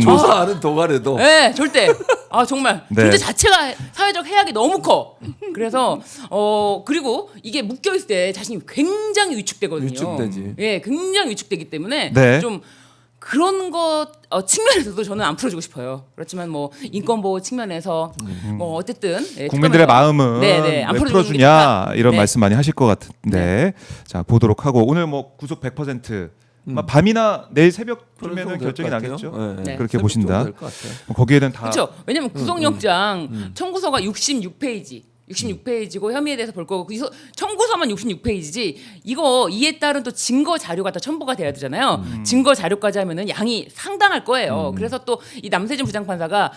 조사하는 동안에도 네, 절대. 아 정말 네. 존재 자체가 사회적 해악이 너무 커. 그래서 그리고 이게 묶여 있을 때 자신이 굉장히 위축되거든요. 위축되지. 예, 굉장히 위축되기 때문에 네. 좀 그런 것 측면에서도 저는 안 풀어주고 싶어요. 그렇지만 뭐 인권 보호 측면에서 뭐 어쨌든 예, 국민들의 특검에서- 마음은 네, 안 왜 풀어주는 게 풀어주냐 좋다. 이런 네. 말씀 많이 하실 것 같은데 자 보도록 하고 오늘 뭐 구속 100% 밤이나 내일 새벽쯤에는 결정이 나겠죠. 네. 그렇게 보신다. 될것 같아요. 거기에는 다 그렇죠. 왜냐면 구속영장 청구서가 66페이지. 66페이지고 혐의에 대해서 볼 거고 청구서만 66페이지지 이거 이에 따른 또 증거 자료가 다 첨부가 돼야 되잖아요. 증거 자료까지 하면은 양이 상당할 거예요. 그래서 또 이 남세진 부장판사가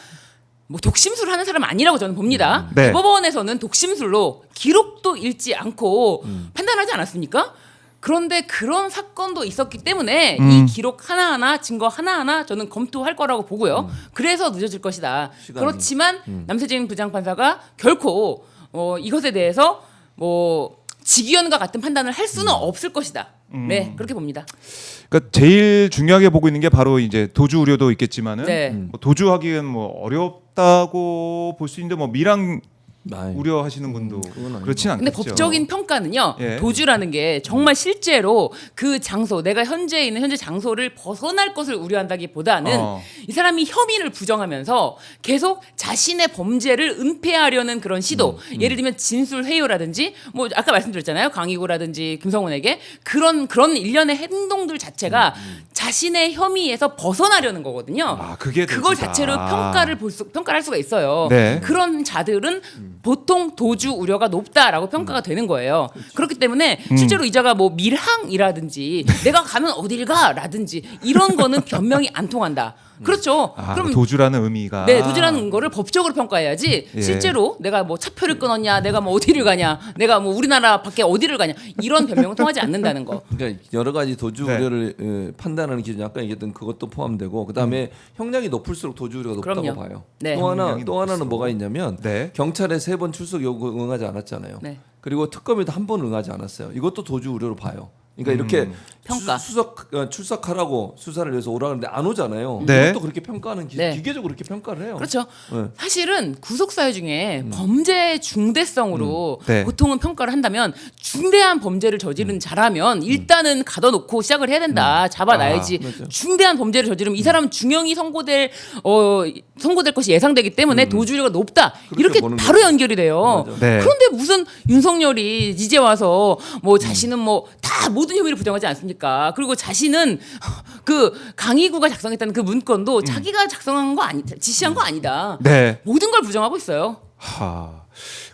뭐 독심술 하는 사람 아니라고 저는 봅니다. 네. 대법원에서는 독심술로 기록도 읽지 않고 판단하지 않았습니까? 그런데 그런 사건도 있었기 때문에 이 기록 하나하나 증거 하나하나 저는 검토할 거라고 보고요. 그래서 늦어질 것이다. 시간이. 그렇지만 남세진 부장판사가 결코 이것에 대해서 뭐 직위원과 같은 판단을 할 수는 없을 것이다. 네, 그렇게 봅니다. 그러니까 제일 중요하게 보고 있는 게 바로 이제 도주 우려도 있겠지만은 네. 뭐 도주하기엔 뭐 어렵다고 볼 수 있는데 뭐 미랑 우려하시는 분도 그렇진 않겠죠. 근데 법적인 평가는요. 예. 도주라는 게 정말 실제로 그 장소, 내가 현재 있는 현재 장소를 벗어날 것을 우려한다기보다는 이 사람이 혐의를 부정하면서 계속 자신의 범죄를 은폐하려는 그런 시도. 예를 들면 진술 회유라든지 뭐 아까 말씀드렸잖아요. 강희구라든지 김성훈에게 그런 일련의 행동들 자체가 자신의 혐의에서 벗어나려는 거거든요. 그게 그걸 자체로 평가를 할 수가 있어요. 네. 그런 자들은 보통 도주 우려가 높다라고 평가가 되는 거예요. 그렇기 때문에 실제로 이자가 뭐 밀항이라든지 내가 가면 어딜 가라든지 이런 거는 변명이 안 통한다. 그렇죠. 그럼 도주라는 의미가 도주라는 거를 법적으로 평가해야지. 예. 실제로 내가 뭐 차표를 끊었냐, 내가 뭐 어디를 가냐, 내가 뭐 우리나라 밖에 어디를 가냐 이런 변명은 통하지 않는다는 거. 그러니까 여러 가지 도주 우려를 판단하는 기준이 아까 얘기했던 그것도 포함되고 그다음에 형량이 높을수록 도주 우려가 높다고 그럼요. 봐요. 네. 또 하나는 뭐가 있냐면 경찰에 3번 출석 요구 응하지 않았잖아요. 네. 그리고 특검에도 1번 응하지 않았어요. 이것도 도주 우려로 봐요. 그러니까 이렇게 평가. 출석하라고 수사를 위해서 오라 그러는데 안 오잖아요. 네. 이것도 그렇게 평가하는 기계적으로 그렇게 평가를 해요. 그렇죠. 네. 사실은 구속사유 중에 범죄 중대성으로 네. 보통은 평가를 한다면 중대한 범죄를 저지른 자라면 일단은 가둬놓고 시작을 해야 된다. 잡아놔야지. 맞아요. 중대한 범죄를 저지르면 이 사람은 중형이 선고될 것이 예상되기 때문에 도주율가 높다. 이렇게 보는 바로 연결이 돼요. 네. 그런데 무슨 윤석열이 이제 와서 뭐 자신은 뭐 다 모든 혐의를 부정하지 않습니까? 그리고 자신은 그 강희구가 작성했다는 그 문건도 자기가 작성한 거 지시한 거 아니다. 네. 모든 걸 부정하고 있어요.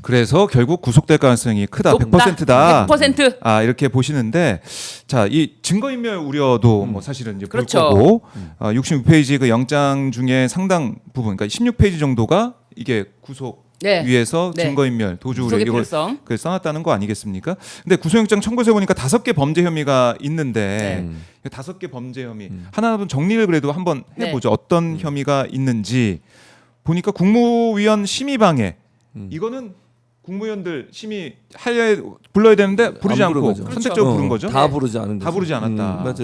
그래서 결국 구속될 가능성이 크다. 높다. 100%다. 100%. 이렇게 보시는데 자, 이 증거인멸 우려도 뭐 사실은 이제 그렇죠. 볼 거고 66페이지 그 영장 중에 상당 부분 그러니까 16페이지 정도가 이게 구속 위에서 증거인멸, 도주 우려 이걸 써놨다는 거 아니겠습니까? 근데 구속영장 청구서에 보니까 5개 범죄 혐의가 있는데 5개 범죄 혐의 하나는 정리를 그래도 한번 해보죠. 어떤 혐의가 있는지 보니까 국무위원 심의방해 이거는 국무위원들 불러야 되는데 부르지 않고 거죠. 선택적으로 부른 거죠. 다 부르지 않은 거죠. 다 부르지 않았다. 맞아요.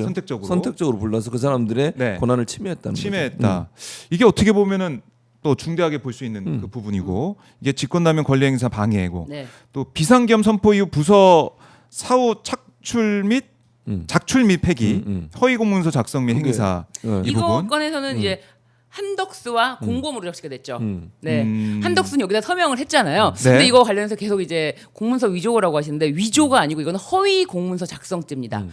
선택적으로 불러서 그 사람들의 권한을 침해했다는 거죠. 이게 어떻게 보면은 또 중대하게 볼 수 있는 그 부분이고 이게 직권남용 권리행사 방해고 또 비상겸 선포 이후 부서 사후 착출 및 작출 및 폐기 허위 공문서 작성 및 행사 이 이거 부분 건에서는 이제 한덕수와 공범으로 적시가 됐죠. 네, 한덕수는 여기다 서명을 했잖아요. 근데 이거 관련해서 계속 이제 공문서 위조라고 하시는데 위조가 아니고 이거는 허위 공문서 작성죄입니다.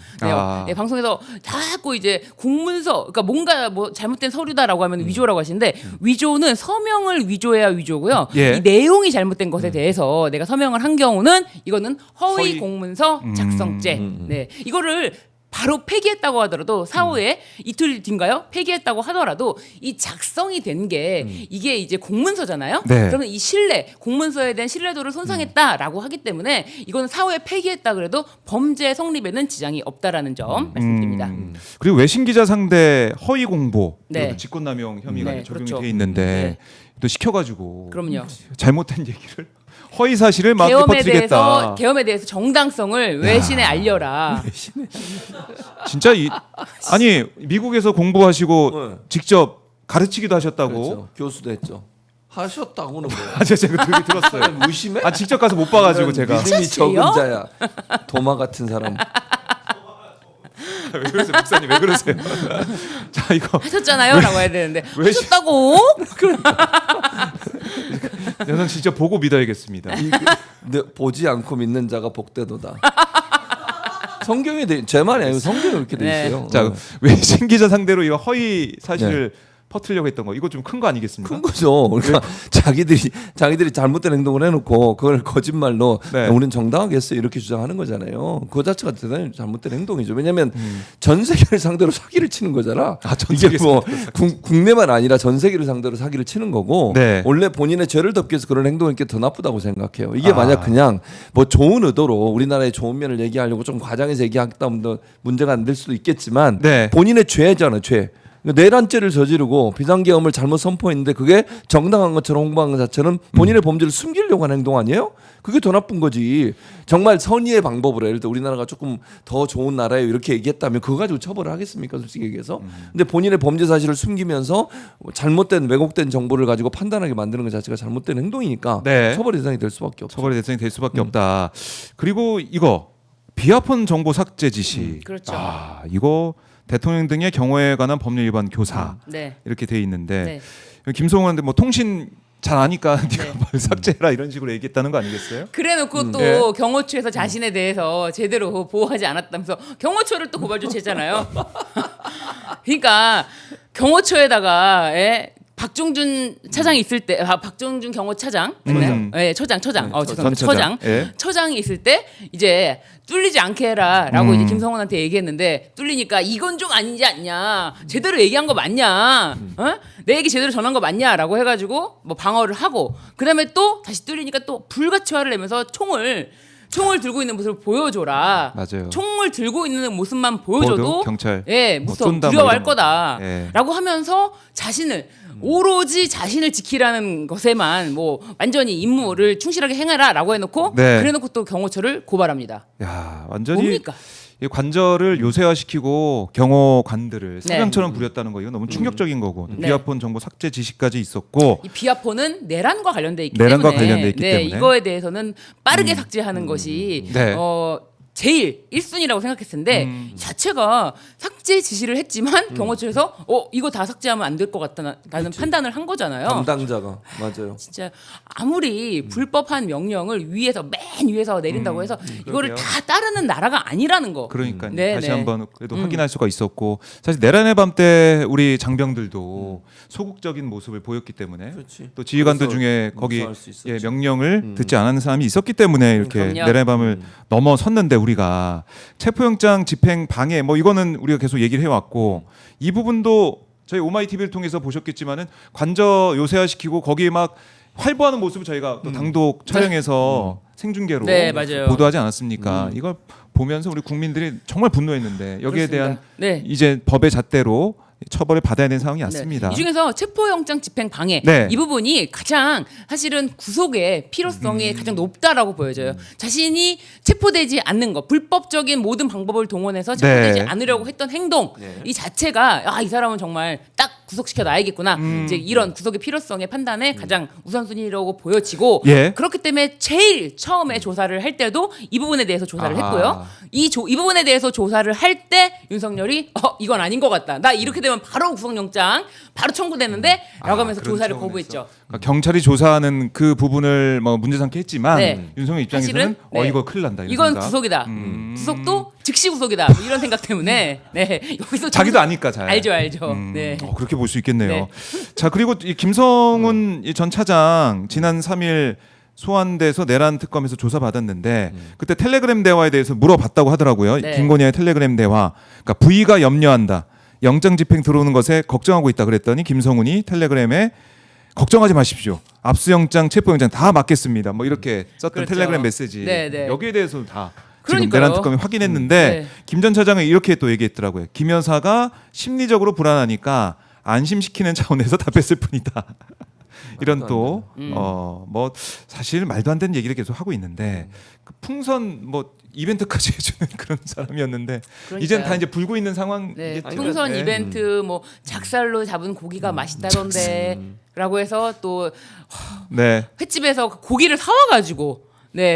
네, 방송에서 자꾸 이제 공문서, 그러니까 뭔가 뭐 잘못된 서류다라고 하면 위조라고 하시는데 위조는 서명을 위조해야 위조고요. 이 내용이 잘못된 것에 대해서 내가 서명을 한 경우는 이거는 허위 공문서 작성죄. 네, 이거를 바로 폐기했다고 하더라도 사후에 이틀 뒤인가요? 폐기했다고 하더라도 이 작성이 된 게 이게 이제 공문서잖아요. 그러면 이 공문서에 대한 신뢰도를 손상했다라고 하기 때문에 이거는 사후에 폐기했다 그래도 범죄 성립에는 지장이 없다라는 점 말씀드립니다. 그리고 외신 기자 상대 허위 공보, 직권남용 혐의가 적용이 그렇죠. 돼 있는데 또 시켜가지고 그럼요. 잘못된 얘기를 허위 사실을 막 퍼뜨리겠다. 계엄에 대해서 정당성을 외신에 알려라. 진짜 아니 미국에서 공부하시고 직접 가르치기도 하셨다고. 그렇죠. 교수도 했죠. 하셨다고는 뭐야? 제가 되게 들었어요. 의심해? 직접 가서 못 봐가지고 제가. 믿음이 적은 자야. 도마 같은 사람. 왜 그러세요, 목사님? 왜 그러세요? 자, 이거 하셨잖아요,라고 해야 되는데 하셨다고? 저는 진짜 보고 믿어야겠습니다. 보지 않고 믿는 자가 복되도다. 성경에 제 말이 아니고 성경에 이렇게 돼 있어요. 자, 외신 기자 상대로 이거 허위 사실을 퍼뜨리려고 했던 거 이거 좀 큰 거 아니겠습니까? 큰 거죠. 그러니까 자기들이 잘못된 행동을 해놓고 그걸 거짓말로 우리는 정당하게 했어요 이렇게 주장하는 거잖아요. 그 자체가 대단히 잘못된 행동이죠. 왜냐하면 전 세계를 상대로 사기를 치는 거잖아. 이게 뭐 국내만 아니라 전 세계를 상대로 사기를 치는 거고 원래 본인의 죄를 덮기 위해서 그런 행동을 게 더 나쁘다고 생각해요. 이게 만약 그냥 뭐 좋은 의도로 우리나라의 좋은 면을 얘기하려고 좀 과장해서 얘기했다 보면 문제가 안 될 수도 있겠지만 본인의 죄잖아, 죄. 내란죄를 저지르고 비상계엄을 잘못 선포했는데 그게 정당한 것처럼 홍보한 것 자체는 본인의 범죄를 숨기려고 하는 행동 아니에요? 그게 더 나쁜 거지. 정말 선의의 방법으로 예를 들어 우리나라가 조금 더 좋은 나라예요 이렇게 얘기했다면 그거 가지고 처벌을 하겠습니까? 솔직히 얘기해서. 근데 본인의 범죄 사실을 숨기면서 잘못된 왜곡된 정보를 가지고 판단하게 만드는 것 자체가 잘못된 행동이니까 네. 처벌의 대상이 될 수밖에 없죠. 처벌의 대상이 될 수밖에 없다. 그리고 이거 비하폰 정보 삭제 지시. 그렇죠. 이거 대통령 등의 경호에 관한 법률 위반 교사 네. 이렇게 돼 있는데 네. 김성훈한테 뭐 통신 잘 아니까 네가 뭘 삭제해라 이런 식으로 얘기했다는 거 아니겠어요? 그래놓고 또 네. 경호처에서 자신에 대해서 제대로 보호하지 않았다면서 경호처를 또 고발 조치했잖아요. 그러니까 경호처에다가 박종준 차장이 있을 때, 박종준 경호차장, 맞나요? 예, 처장. 죄송합니다. 처장. 예. 처장이 있을 때 이제 뚫리지 않게 해라라고 이제 김성훈한테 얘기했는데 뚫리니까 이건 좀 아니지 않냐, 제대로 얘기한 거 맞냐, 내 얘기 제대로 전한 거 맞냐라고 해가지고 뭐 방어를 하고 그다음에 또 다시 뚫리니까 또 불같이 화를 내면서 총을 들고 있는 모습을 보여줘라. 맞아요. 총을 들고 있는 모습만 보여줘도 경찰 무서워, 쏜다, 두려워할 뭐 거다라고 하면서 오로지 자신을 지키라는 것에만 뭐 완전히 임무를 충실하게 행해라라고 해놓고 그래놓고 또 경호처를 고발합니다. 야, 완전히 뭡니까? 이 관절을 요새화시키고 경호관들을 사병처럼 부렸다는 거 이거 너무 충격적인 거고 비하폰 정보 삭제 지시까지 있었고 이 비하폰은 내란과 관련돼 있기 내란과 때문에 관련돼 있기 때문에 이거에 대해서는 빠르게 삭제하는 것이 제일 1순위라고 생각했는데 자체가 삭제 지시를 했지만 경호처에서 이거 다 삭제하면 안 될 것 같다는 판단을 한 거잖아요. 담당자가 맞아요. 진짜 아무리 불법한 명령을 위에서 맨 위에서 내린다고 해서 이거를 다 따르는 나라가 아니라는 거. 그러니까 다시 한번 그래도 확인할 수가 있었고 사실 내란의 밤 때 우리 장병들도 소극적인 모습을 보였기 때문에 또 지휘관들 중에 거기 명령을 듣지 않는 사람이 있었기 때문에 이렇게 내란의 밤을 넘어섰는데 우리가 체포영장 집행 방해 뭐 이거는 우리가 계속 얘기를 해왔고 이 부분도 저희 오마이 TV를 통해서 보셨겠지만은 관저 요새화시키고 거기에 막 활보하는 모습을 저희가 또 단독 촬영해서 생중계로 보도하지 않았습니까? 이걸 보면서 우리 국민들이 정말 분노했는데 여기에 그렇습니다. 대한 이제 법의 잣대로 처벌을 받아야 되는 상황이 왔습니다. 이 중에서 체포영장 집행 방해 이 부분이 가장 사실은 구속의 필요성이 가장 높다라고 보여져요. 자신이 체포되지 않는 것, 불법적인 모든 방법을 동원해서 체포되지 않으려고 했던 행동 이 자체가 이 사람은 정말 딱 구속시켜 놔야겠구나. 이제 이런 구속의 필요성의 판단에 가장 우선순위라고 보여지고 그렇기 때문에 제일 처음에 조사를 할 때도 이 부분에 대해서 조사를 했고요. 이 부분에 대해서 조사를 할 때 윤석열이 이건 아닌 것 같다. 나 이렇게 되면 바로 구속영장 바로 청구되는데 라고 하면서 조사를 거부했죠. 그러니까 경찰이 조사하는 그 부분을 뭐 문제 삼게 했지만 윤석열 입장에서는 이거 큰일 난다. 이건 생각. 구속이다. 구속도 즉시 구속이다. 뭐 이런 생각 때문에 여기서 자기도 아니까 잘 알죠. 그렇게 볼 수 있겠네요. 자 그리고 이 김성훈 전 차장 지난 3일 소환돼서 내란 특검에서 조사받았는데 그때 텔레그램 대화에 대해서 물어봤다고 하더라고요. 김건희의 텔레그램 대화. 그러니까 부의가 염려한다. 영장 집행 들어오는 것에 걱정하고 있다 그랬더니 김성훈이 텔레그램에 걱정하지 마십시오. 압수영장, 체포영장 다 맡겠습니다. 뭐 이렇게 썼던 텔레그램 메시지. 여기에 대해서는 다 지금 내란 특검이 확인했는데 김 전 차장은 이렇게 또 얘기했더라고요. 김 여사가 심리적으로 불안하니까 안심시키는 차원에서 답했을 뿐이다. 이런 또 뭐 사실 말도 안 되는 얘기를 계속 하고 있는데 그 풍선 뭐 이벤트까지 해주는 그런 사람이었는데 이젠 다 이제 불고 있는 상황. 풍선 이벤트 뭐 작살로 잡은 고기가 맛있다던데라고 해서 또 횟집에서 고기를 사와가지고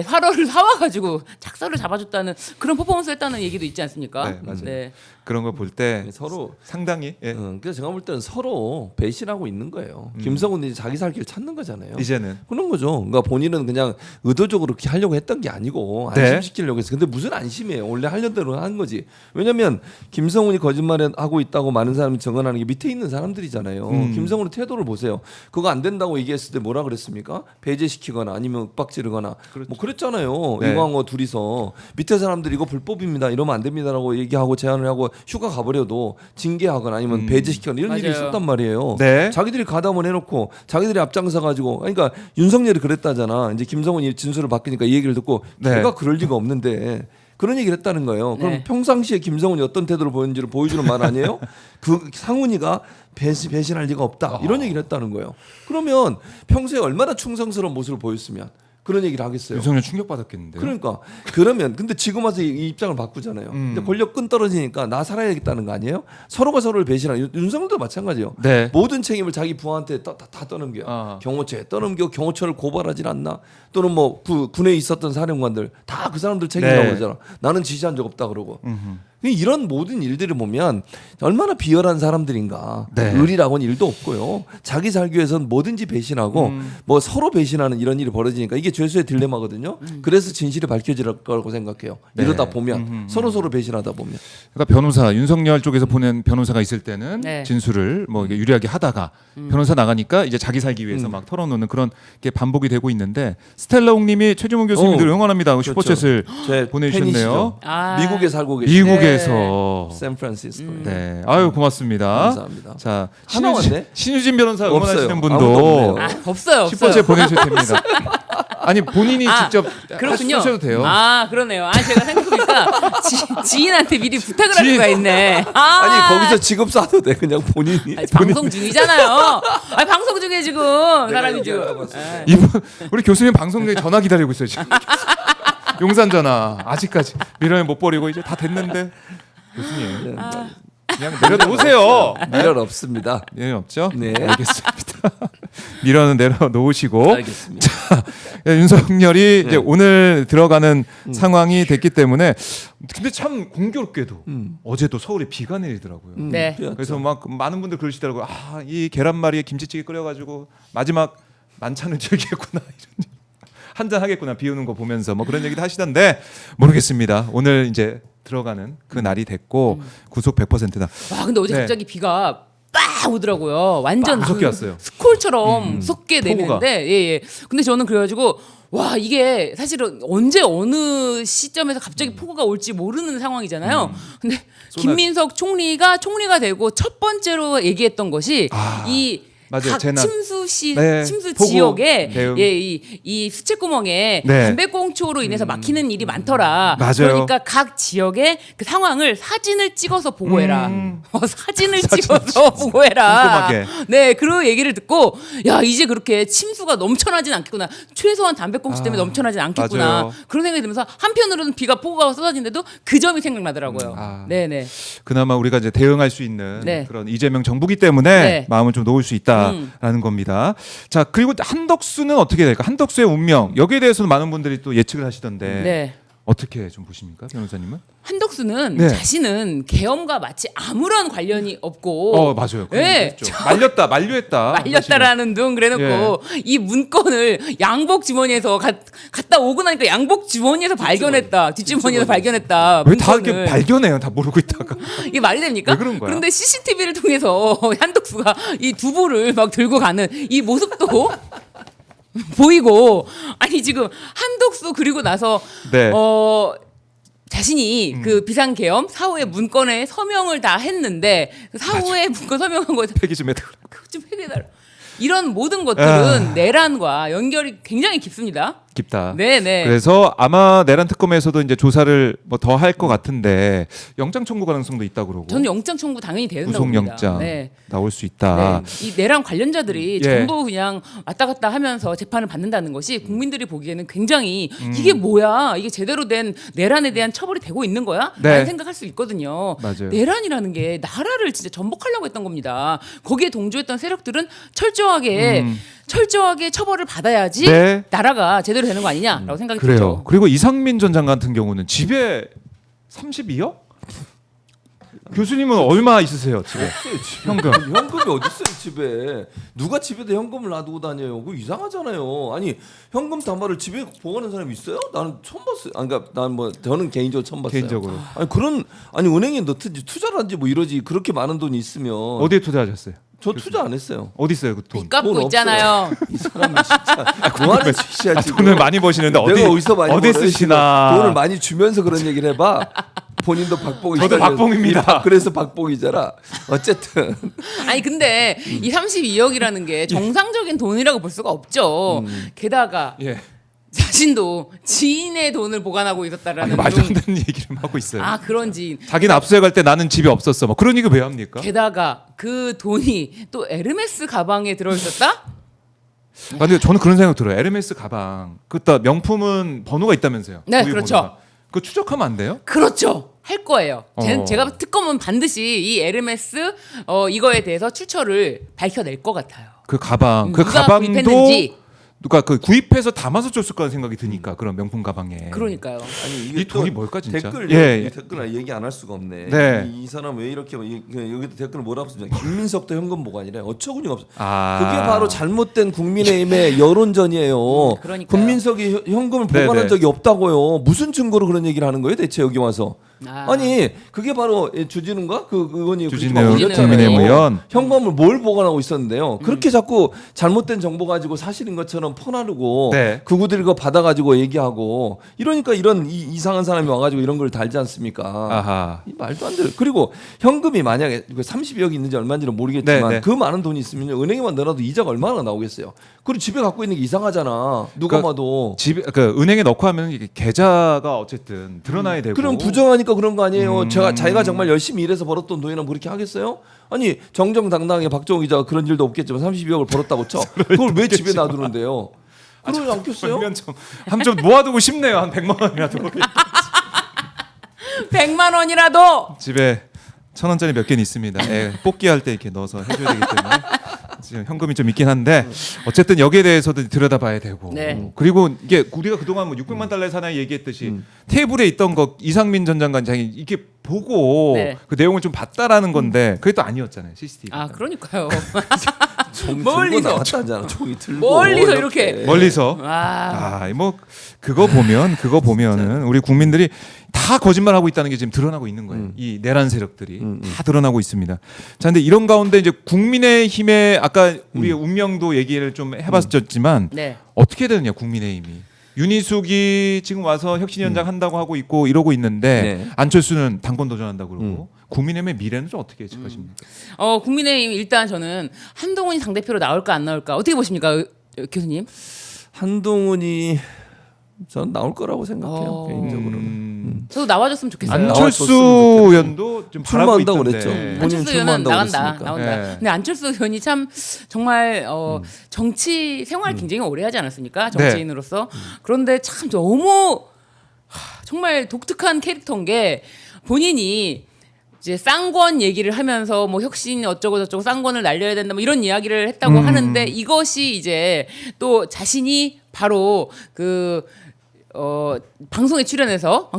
화로를 사와가지고 작살을 잡아줬다는 그런 퍼포먼스 했다는 얘기도 있지 않습니까? 맞아요. 그런 걸 볼 때 서로 상당히 그래서 제가 볼 때는 서로 배신하고 있는 거예요. 김성훈이 이제 자기 살 길 찾는 거잖아요. 이제는 그런 거죠. 그러니까 본인은 그냥 의도적으로 그렇게 하려고 했던 게 아니고 안심시키려고 했어. 근데 무슨 안심이에요? 원래 하려는 대로 한 거지. 왜냐면 김성훈이 거짓말을 하고 있다고 많은 사람이 증언하는 게 밑에 있는 사람들이잖아요. 김성훈의 태도를 보세요. 그거 안 된다고 얘기했을 때 뭐라 그랬습니까? 배제시키거나 아니면 윽박지르거나 뭐 그랬잖아요. 이광호 둘이서 밑에 사람들이 이거 불법입니다. 이러면 안 됩니다라고 얘기하고 제안을 하고 휴가 가버려도 징계하거나 아니면 배제시키거나 이런 일이 있었단 말이에요. 자기들이 가담을 해놓고 자기들이 앞장서 가지고 그러니까 윤석열이 그랬다잖아. 이제 김성훈이 진술을 바뀌니까 이 얘기를 듣고 걔가 그럴 리가 없는데 그런 얘기를 했다는 거예요. 그럼 네. 평상시에 김성훈이 어떤 태도를 보였는지를 보여주는 말 아니에요? 그 상훈이가 배신할 리가 없다. 이런 얘기를 했다는 거예요. 그러면 평소에 얼마나 충성스러운 모습을 보였으면 그런 얘기를 하겠어요. 윤석열 충격받았겠는데요. 그러니까 그러면 근데 지금 와서 이 입장을 바꾸잖아요. 근데 권력끈 떨어지니까 나 살아야겠다는 거 아니에요? 서로가 서로를 배신하는 윤석열도 마찬가지예요. 네. 모든 책임을 자기 부하한테 다 떠넘겨. 경호처에 떠넘겨 경호처를 고발하진 않나? 또는 뭐 군에 있었던 사령관들 다 그 사람들 책임이라고 하잖아. 나는 지시한 적 없다 그러고. 이런 모든 일들을 보면 얼마나 비열한 사람들인가. 네. 의리라고는 일도 없고요. 자기 살기 위해서는 뭐든지 배신하고 뭐 서로 배신하는 이런 일이 벌어지니까 이게 죄수의 딜레마거든요. 그래서 진실이 밝혀질 거라고 생각해요. 네. 이러다 보면 서로 배신하다 보면. 그러니까 변호사 윤석열 쪽에서 보낸 변호사가 있을 때는 네. 진술을 뭐 이게 유리하게 하다가 변호사 나가니까 이제 자기 살기 위해서 막 털어놓는 그런 게 반복이 되고 있는데 스텔라홍님이 최주문 교수님들 응원합니다. 그렇죠. 슈퍼챗을 제 보내주셨네요. 팬이시죠. 아. 미국에 살고 계시죠. 미국에서 샌프란시스코. 네, 아유 고맙습니다. 감사합니다. 자 하나 왔네? 신유진 변호사 없어요. 응원하시는 아무도 분도 없네요. 없어요. 슈퍼챗 보내주셔도 됩니다. 아니 본인이 직접 그렇군요. 하셔도 돼요. 아 그러네요. 제가 생각해보니까 지인한테 미리 부탁을 할 수가 있네. 아니 거기서 직업 사도 돼 그냥 본인이. 아니, 방송 중이잖아요. 방송 중에 지금 사람이 지금. 이분 우리 교수님 방송 중에 전화 기다리고 있어요 지금. 용산 전화 아직까지 미련을 못 버리고 이제 다 됐는데 교수님 그냥 내려놓으세요. 미련 없습니다. 미련 없죠? 네. 알겠습니다. 미련은 내려놓으시고 알겠습니다. 자, 윤석열이 이제 오늘 들어가는 상황이 됐기 때문에 근데 참 공교롭게도 어제도 서울에 비가 내리더라고요. 네. 그래서 막 많은 분들 그러시더라고요. 이 계란말이에 김치찌개 끓여가지고 마지막 만찬을 즐기겠구나 이런 한잔 하겠구나 비 오는 거 보면서 뭐 그런 얘기도 하시던데 모르겠습니다. 오늘 이제 들어가는 그 날이 됐고 구속 100%다. 와 근데 어제 네. 갑자기 비가 빡 오더라고요. 완전 무섭게 왔어요. 스콜처럼 쏟게 폭우가. 내리는데 예. 근데 저는 그래가지고 와 이게 사실은 언제 어느 시점에서 갑자기 폭우가 올지 모르는 상황이잖아요. 근데 김민석 총리가 되고 첫 번째로 얘기했던 것이 이 맞아요. 각 재난. 침수 네. 폭우 지역에 대응. 이 수채구멍에 네. 담배꽁초로 인해서 막히는 일이 많더라. 맞아요. 그러니까 각 지역의 그 상황을 사진을 찍어서 보고해라. 사진을 찍어서 보고해라. 꼼꼼하게. 네, 그 얘기를 듣고 야 이제 그렇게 침수가 넘쳐나진 않겠구나. 최소한 담배꽁초 때문에 넘쳐나진 않겠구나. 맞아요. 그런 생각이 들면서 한편으로는 폭우가 쏟아지는데도 그 점이 생각나더라고요. 네네. 그나마 우리가 이제 대응할 수 있는 네. 그런 이재명 정부기 때문에 네. 마음을 좀 놓을 수 있다라는 겁니다. 자 그리고 한덕수는 어떻게 될까? 한덕수의 운명 여기에 대해서는 많은 분들이 또 예측을 하시던데 네. 어떻게 좀 보십니까, 변호사님은? 한덕수는 네. 자신은 계엄과 마치 아무런 관련이 없고 맞아요. 네. 만류했다. 말렸다라는 둥 그래놓고 이 문건을 양복 주머니에서 갔다 오고 나니까 양복 주머니에서 발견했다. 뒷주머니에서 발견했다. 왜 다 이렇게 문건을. 발견해요? 다 모르고 있다가. 이게 말이 됩니까? 왜 그런 거야? 그런데 CCTV를 통해서 한덕수가 이 두부를 막 들고 가는 이 모습도 보이고 아니 지금 한덕수 그리고 나서 네. 자신이 그 비상계엄 사후에 문건에 서명을 다 했는데 그 사후에 문건 서명한 거에 폐기 좀 해달라. 좀 해달라. 이런 모든 것들은 내란과 연결이 굉장히 깊습니다. 깊다. 네네. 그래서 아마 내란 특검에서도 이제 조사를 뭐 더 할 것 같은데 영장 청구 가능성도 있다 그러고. 저는 영장 청구 당연히 돼야 된다고 봅니다. 구속영장 네. 나올 수 있다. 네. 이 내란 관련자들이 예. 전부 그냥 왔다 갔다 하면서 재판을 받는다는 것이 국민들이 보기에는 굉장히 이게 뭐야? 이게 제대로 된 내란에 대한 처벌이 되고 있는 거야? 네. 라는 생각할 수 있거든요. 맞아요. 내란이라는 게 나라를 진짜 전복하려고 했던 겁니다. 거기에 동조했던 세력들은 철저하게 처벌을 받아야지 네. 나라가 제대로 되는 거 아니냐라고 생각이 그래요. 들죠. 그리고 이상민 전 장관 같은 경우는 집에 32억? 교수님은 얼마 있으세요 집에? 현금. 현금이 어디 있어요 집에? 누가 집에다 현금을 놔두고 다녀요? 그거 이상하잖아요. 아니 현금 담화를 집에 보관하는 사람이 있어요? 나는 처음 봤어요. 그러니까 저는 개인적으로 처음 봤어요. 개인적으로. 아니 은행에 넣든지 투자를 하든지 뭐 이러지 그렇게 많은 돈이 있으면 어디에 투자하셨어요? 저 투자 안 했어요. 어디 있어요 그 돈? 빚 갚고 돈 있잖아요. 이 사람이 진짜 그만해 주셔야지. 돈을 많이 버시는데 내가 어디서 많이 어디 벌어요? 쓰시나? 돈을 많이 주면서 그런 얘기를 해봐. 본인도 박봉이. 저도 박봉입니다. 그래서 박봉이잖아. 어쨌든. 아니 근데 이 32억이라는 게 정상적인 돈이라고 볼 수가 없죠. 게다가 예. 자신도 지인의 돈을 보관하고 있었다라는 말도 안 되는 얘기를 하고 있어요. 아 그런 지인. 자기는 압수해갈 때 나는 집에 없었어. 뭐 그런 얘기 왜 합니까? 게다가 그 돈이 또 에르메스 가방에 들어있었다? 근데 저는 그런 생각 들어요. 에르메스 가방 그따 명품은 번호가 있다면서요. 네, 그렇죠. 번호가. 그거 추적하면 안 돼요? 그렇죠. 할 거예요. 제가 특검은 반드시 이 에르메스 이거에 대해서 출처를 밝혀낼 것 같아요. 그 가방, 그 누가 가방도 구입했는지. 누가 그 구입해서 담아서 줬을 거라는 생각이 드니까 그런 명품 가방에. 그러니까요. 아니 이게 이 돈이 뭘까 진짜? 댓글 예. 댓글 얘기 안 할 수가 없네. 네. 이 사람 왜 이렇게 여기도 댓글 뭐라고 쓰냐? 김민석도 현금 보관이래. 어처구니가 없어. 아. 그게 바로 잘못된 국민의힘의 여론전이에요. 그러니까요. 김민석이 현금을 보관한 네네. 적이 없다고요. 무슨 증거로 그런 얘기를 하는 거예요, 대체 여기 와서? 아니 그게 바로 주진우인가 그 의원이 주진우 올렸잖아요. 국민의힘 의원. 현금을 뭘 보관하고 있었는데요. 그렇게 자꾸 잘못된 정보 가지고 사실인 것처럼 퍼나르고 네. 그구들이 거 받아가지고 얘기하고 이러니까 이런 이상한 사람이 와가지고 이런 걸 달지 않습니까? 아하. 이 말도 안 돼요. 그리고 현금이 만약에 30억이 있는지 얼마인지는 모르겠지만 네, 네. 그 많은 돈이 있으면 은행에만 넣어도 이자가 얼마나 나오겠어요. 그리고 집에 갖고 있는 게 이상하잖아. 누가 그러니까 봐도. 집 그 은행에 넣고 하면 이게 계좌가 어쨌든 드러나야 되고. 그럼 부정하니까 그런 거 아니에요. 자기가 정말 열심히 일해서 벌었던 돈이라면 그렇게 하겠어요? 아니 정정당당하게 박정우 기자가 그런 일도 없겠지만 32억을 벌었다고 쳐. 그걸 왜 집에 놔두는데요? 그러지 않겠어요? 한좀 모아두고 싶네요. 한 100만 원이라도. 100만 원이라도 집에 1,000원짜리 몇 개는 있습니다. 뽑기 할 때 이렇게 넣어서 해줘야 되기 때문에 지금 현금이 좀 있긴 한데 어쨌든 여기에 대해서도 들여다봐야 되고. 네. 그리고 이게 우리가 그동안 뭐 600만 달러의 사나이 얘기했듯이 테이블에 있던 거 이상민 전 장관장이 이렇게 보고 네. 그 내용을 좀 봤다라는 건데 그게 또 아니었잖아요. CCTV. 아 그러니까요. 멀리서 나왔다잖아. 종이 들고 멀리서 이렇게. 멀리서. 뭐 그거 보면은 우리 국민들이 다 거짓말하고 있다는 게 지금 드러나고 있는 거예요. 이 내란 세력들이 다 드러나고 있습니다. 자, 근데 이런 가운데 이제 국민의힘의 아까 우리 운명도 얘기를 좀 해봤었지만 네. 어떻게 되느냐 국민의힘이. 윤희숙이 지금 와서 혁신위원장 한다고 하고 있고 이러고 있는데 네. 안철수는 당권 도전한다고 그러고 국민의힘의 미래는 좀 어떻게 예측하십니까? 국민의힘 일단 저는 한동훈이 당대표로 나올까 안 나올까 어떻게 보십니까, 교수님? 한동훈이 전 나올 거라고 생각해요. 개인적으로는. 저도 나와줬으면 좋겠어요. 안철수 의원도 좀 바라고 출마한다고 있던데. 그랬죠. 안철수 의원은 나온다. 그랬으니까. 나온다. 네. 근데 안철수 의원이 참 정말 정치 생활 굉장히 오래 하지 않았습니까? 정치인으로서. 그런데 참 너무 정말 독특한 캐릭터인 게 본인이 이제 쌍권 얘기를 하면서 뭐 혁신 어쩌고 저쩌고 쌍권을 날려야 된다 뭐 이런 이야기를 했다고 하는데 이것이 이제 또 자신이 바로 방송에 출연해서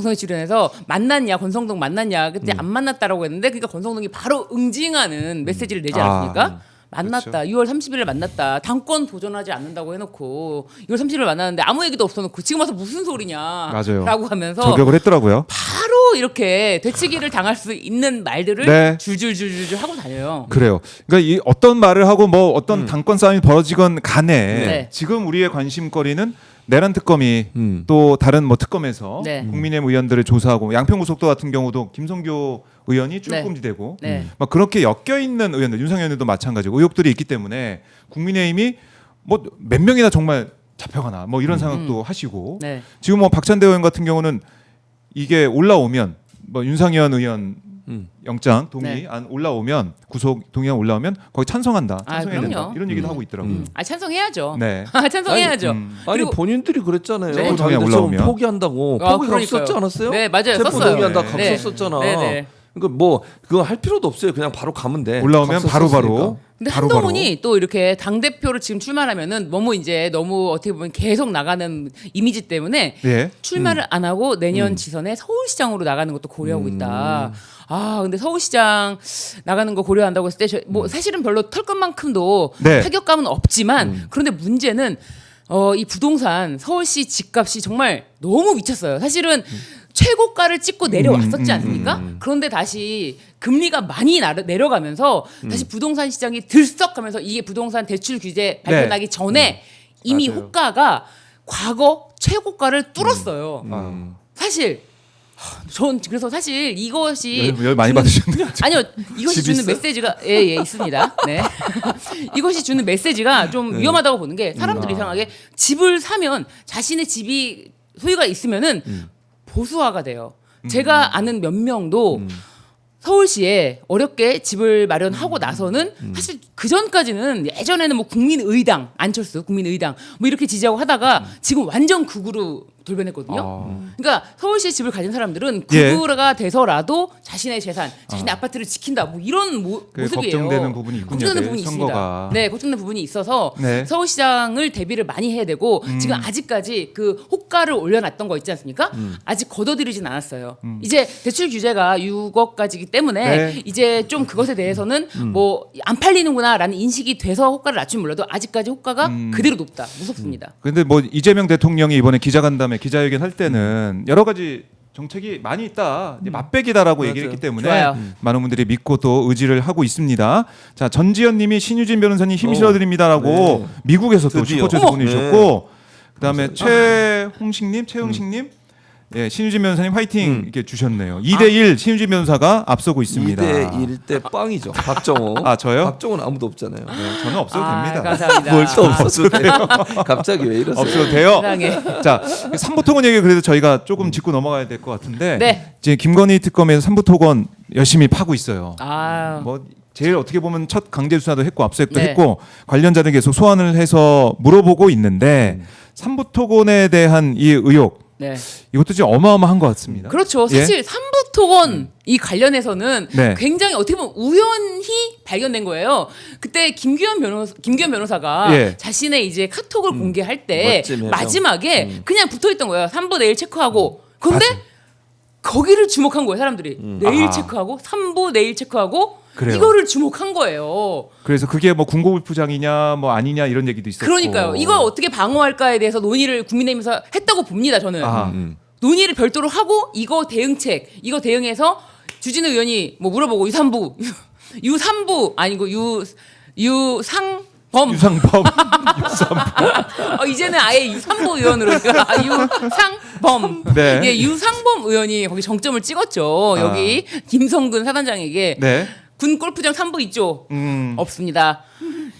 만났냐 권성동 만났냐 그때 안 만났다라고 했는데 그러니까 권성동이 바로 응징하는 메시지를 내지 않았습니까? 만났다. 그렇죠. 6월 30일에 만났다. 당권 도전하지 않는다고 해놓고 6월 30일에 만났는데 아무 얘기도 없어놓고 지금 와서 무슨 소리냐 맞아요. 라고 하면서 저격을 했더라고요. 바로 이렇게 되치기를 당할 수 있는 말들을 네. 줄줄줄줄 하고 다녀요. 그래요. 그러니까 이 어떤 말을 하고 뭐 어떤 당권 싸움이 벌어지건 간에 네. 지금 우리의 관심거리는 내란 특검이 또 다른 뭐 특검에서 네. 국민의힘 의원들을 조사하고 양평고속도 같은 경우도 김성교 의원이 쭈꾸미되고 네. 막 그렇게 엮여 있는 의원들 윤석열 의원도 마찬가지고 의혹들이 있기 때문에 국민의힘이 뭐 몇 명이나 정말 잡혀가나 뭐 이런 생각도 하시고 네. 지금 뭐 박찬대 의원 같은 경우는 이게 올라오면 뭐 윤상현 의원 영장 동의 네. 안 올라오면 구속 동의안 올라오면 거기 찬성한다. 찬성해야 된다. 그럼요. 이런 얘기도 하고 있더라고요. 찬성해야죠. 네. 찬성해야죠. 아니 그리고 본인들이 그랬잖아요. 네. 자기들 올라오면. 처음 포기한다고. 포기 각 썼지 않았어요? 네, 맞아요. 체포 썼어요. 동의한다 각 네. 썼잖아. 네, 네. 그러니까 뭐 그거 할 필요도 없어요. 그냥 바로 가면 돼. 올라오면 각 바로바로 썼으니까. 근데 바로 한동훈이 또 이렇게 당 대표로 지금 출마하면은 너무 어떻게 보면 계속 나가는 이미지 때문에 예. 출마를 안 하고 내년 지선에 서울시장으로 나가는 것도 고려하고 있다. 근데 서울시장 나가는 거 고려한다고 했을 때 뭐 사실은 별로 털 것만큼도 네. 타격감은 없지만 그런데 문제는 이 부동산 서울시 집값이 정말 너무 미쳤어요. 사실은 최고가를 찍고 내려왔었지 않습니까? 그런데 다시 금리가 많이 내려가면서 다시 부동산 시장이 들썩하면서 이게 부동산 대출 규제 발표나기 전에 이미 맞아요. 호가가 과거 최고가를 뚫었어요. 사실 전 그래서 사실 이것이 열 많이 받으셨네요. 아니요, 이것이 주는 있어요? 메시지가 예 있습니다. 네. 이것이 주는 메시지가 좀 위험하다고 보는 게 사람들이 이상하게 집을 사면 자신의 집이 소유가 있으면은 보수화가 돼요. 제가 아는 몇 명도 서울시에 어렵게 집을 마련하고 나서는 사실 그 전까지는 예전에는 뭐 국민의당 안철수 국민의당 뭐 이렇게 지지하고 하다가 지금 완전 극우로 돌변했거든요. 그러니까 서울시에 집을 가진 사람들은 극우가 돼서라도 자신의 재산, 자신의 아파트를 지킨다. 뭐 이런 모습이에요. 걱정되는 부분이 있군요. 걱정되는 부분이 선거가. 있습니다. 네, 걱정되는 부분이 있어서 네. 서울시장을 대비를 많이 해야 되고 지금 아직까지 그 호가를 올려놨던 거 있지 않습니까? 아직 걷어들이진 않았어요. 이제 대출 규제가 6억까지기 때문에 네. 이제 좀 그것에 대해서는 뭐 안 팔리는구나라는 인식이 돼서 호가를 낮추면 몰라도 아직까지 호가가 그대로 높다. 무섭습니다. 근데 뭐 이재명 대통령이 이번에 기자간담회 기자회견 할 때는 여러 가지 정책이 많이 있다, 이제 맛배기다라고 맞아요. 얘기했기 때문에 좋아요. 많은 분들이 믿고 또 의지를 하고 있습니다. 자, 전지현님이 신유진 변호사님 힘 실어드립니다라고 네. 미국에서 또 드디어. 슈퍼챗을 보내주셨고, 그다음에 감사합니다. 최홍식님, 예, 신유진 변호사님 화이팅 이렇게 주셨네요. 2대1 신유진 변호사가 앞서고 있습니다. 2대 1대 빵이죠. 박정호. 아, 저요? 박정호는 아무도 없잖아요. 네, 저는 없어도 됩니다. 감사합니다. 뭘 또 없어도 돼요. 갑자기 왜 이러세요? 없어도 돼요. 세상에. 자, 삼부토건 얘기 그래도 저희가 조금 짚고 넘어가야 될 것 같은데, 네. 이제 김건희 특검에서 삼부토건 열심히 파고 있어요. 아, 뭐 제일 어떻게 보면 첫 강제 수사도 했고 압수수색도 네. 했고 관련자들 계속 소환을 해서 물어보고 있는데 삼부토건에 대한 이 의혹 네. 이것도 좀 어마어마한 것 같습니다. 그렇죠. 예? 사실 삼부토건 이 관련해서는 네. 굉장히 어떻게 보면 우연히 발견된 거예요. 그때 김규현 변호사가 예. 자신의 이제 카톡을 공개할 때 멋진 해명. 마지막에 그냥 붙어있던 거예요. 3부 내일 체크하고. 근데 맞아요. 거기를 주목한 거예요. 사람들이 내일 아하. 체크하고 3부 내일 체크하고 그래요. 이거를 주목한 거예요. 그래서 그게 뭐 군고불부장이냐 뭐 아니냐 이런 얘기도 있었고. 그러니까요. 이걸 어떻게 방어할까에 대해서 논의를 국민의힘에서 했다고 봅니다. 저는. 아, 논의를 별도로 하고 이거 대응책 이거 대응해서 주진우 의원이 뭐 물어보고 유삼부 아니고 유상범 유상범 이제는 아예 유삼부 의원으로 유상범 네. 예 유상범 의원이 거기 정점을 찍었죠. 여기 김성근 사단장에게 네. 군 골프장 3부 있죠? 없습니다.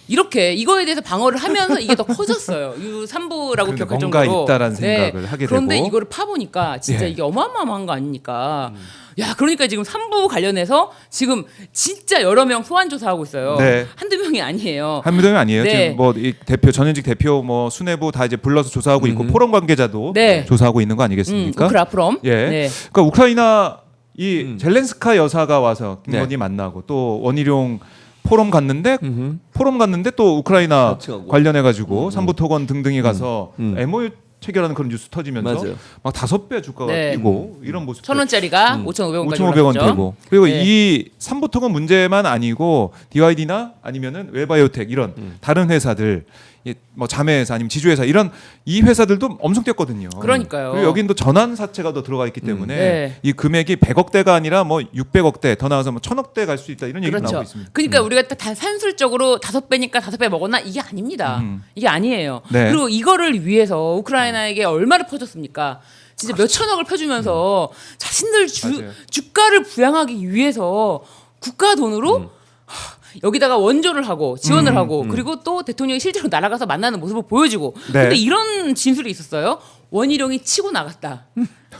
이렇게 이거에 대해서 방어를 하면서 이게 더 커졌어요. 유삼부라고 그런데 기억할 뭔가 정도로. 있다라는 생각을 하게 그런데 되고. 이거를 파보니까 진짜 예. 이게 어마어마한 거 아닙니까? 야, 그러니까 지금 3부 관련해서 지금 진짜 여러 명 소환 조사하고 있어요. 네. 한두 명이 아니에요. 한무동이 아니에요. 네. 지금 뭐 이 대표 전현직 대표 뭐 수뇌부 다 이제 불러서 조사하고 있고 포럼 관계자도 네. 조사하고 있는 거 아니겠습니까? 우크라프롬. 예. 네. 그러니까 우크라이나 이 젤렌스카 여사가 와서 김건희 네. 만나고 또 원희룡 포럼 갔는데 또 우크라이나 같이 가고. 관련해 가지고 삼부토건 등등이 가서 MOU 체결하는 그런 뉴스 터지면서 맞아요. 막 5배 주가가 네. 뛰고 이런 모습. 1,000원짜리가 5,500원까지 5,500원 되고 그리고 네. 이 삼부토건 문제만 아니고 DYD나 아니면은 웨바이오텍 이런 다른 회사들 뭐 자매회사 아니면 지주회사 이런 이 회사들도 엄청 뛰었거든요. 그러니까요. 그리고 여긴 또 전환 사채가 더 들어가 있기 때문에 네. 이 금액이 100억대가 아니라 뭐 600억대 더 나와서 뭐 1,000억대 갈 수 있다 이런 얘기가 그렇죠. 나오고 있습니다. 그러니까 우리가 다 산술적으로 5배니까 5배 먹었나 이게 아닙니다. 이게 아니에요. 네. 그리고 이거를 위해서 우크라이나에게 얼마를 퍼줬습니까? 진짜 몇 천억을 펴주면서 자신들 맞아요. 주가를 부양하기 위해서 국가 돈으로 여기다가 원조를 하고 지원을 하고 그리고 또 대통령이 실제로 날아가서 만나는 모습을 보여주고 네. 근데 이런 진술이 있었어요. 원희룡이 치고 나갔다.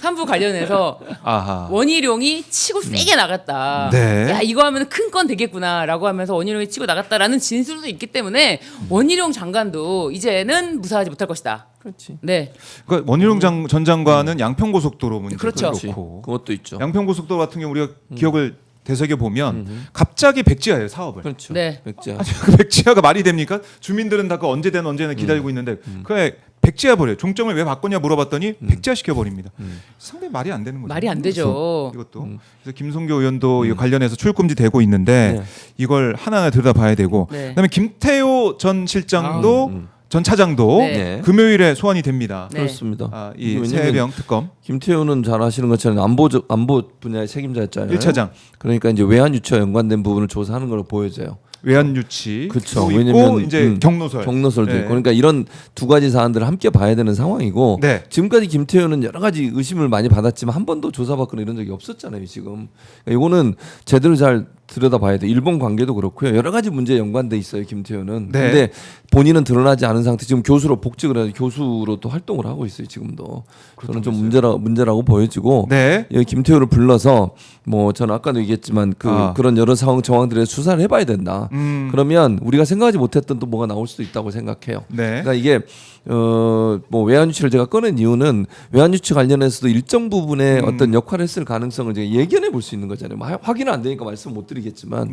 3부 관련해서 아하. 원희룡이 치고 세게 나갔다. 네. 야 이거 하면 큰 건 되겠구나라고 하면서 원희룡이 치고 나갔다라는 진술도 있기 때문에 원희룡 장관도 이제는 무사하지 못할 것이다. 그렇지. 네. 그러니까 원희룡 전 장관은 양평고속도로 문제도 그렇죠. 그렇고 그것도 있죠. 양평고속도로 같은 경우 우리가 기억을 되새겨 보면 갑자기 백지화예요 사업을. 그렇죠. 네. 백지화. 아니 그 백지화가 말이 됩니까? 주민들은 다 그 언제나 기다리고 있는데 그게 백지화 버려요. 종점을 왜 바꿨냐 물어봤더니 백지화 시켜 버립니다. 상당히 말이 안 되는 거죠. 말이 안 되죠. 이것도 그래서 김성교 의원도 이거 관련해서 출금지 되고 있는데 네. 이걸 하나하나 들여다봐야 되고 네. 그다음에 김태호 전 실장도 전 차장도 네. 금요일에 소환이 됩니다. 네. 그렇습니다. 이 왜냐면 세해병 특검 김태우는 잘 아시는 것처럼 안보 분야의 책임자였잖아요. 1차장. 그러니까 이제 외환 유치와 연관된 부분을 조사하는 걸로 보여져요. 외환유치 그렇죠. 있고 왜냐면 이제 경로설도 있고 그러니까 이런 두 가지 사안들을 함께 봐야 되는 상황이고 지금까지 김태효는 여러 가지 의심을 많이 받았지만 한 번도 조사받거나 이런 적이 없었잖아요. 지금 이거는 제대로 잘 들여다봐야 돼. 일본 관계도 그렇고요. 여러 가지 문제에 연관돼 있어요. 김태효는. 근데 본인은 드러나지 않은 상태. 지금 교수로 복직을 해서 교수로 또 활동을 하고 있어요. 지금도. 저는 좀 문제라고 보여지고 여기 김태효를 불러서 뭐 저는 아까도 얘기했지만 그런 여러 정황들에 수사를 해봐야 된다. 그러면 우리가 생각하지 못했던 또 뭐가 나올 수도 있다고 생각해요. 그러니까 이게 뭐 외환유치를 제가 꺼낸 이유는 외환유치 관련해서도 일정 부분의 어떤 역할을 했을 가능성을 제가 예견해 볼 수 있는 거잖아요. 뭐 확인은 안 되니까 말씀 못 드리겠지만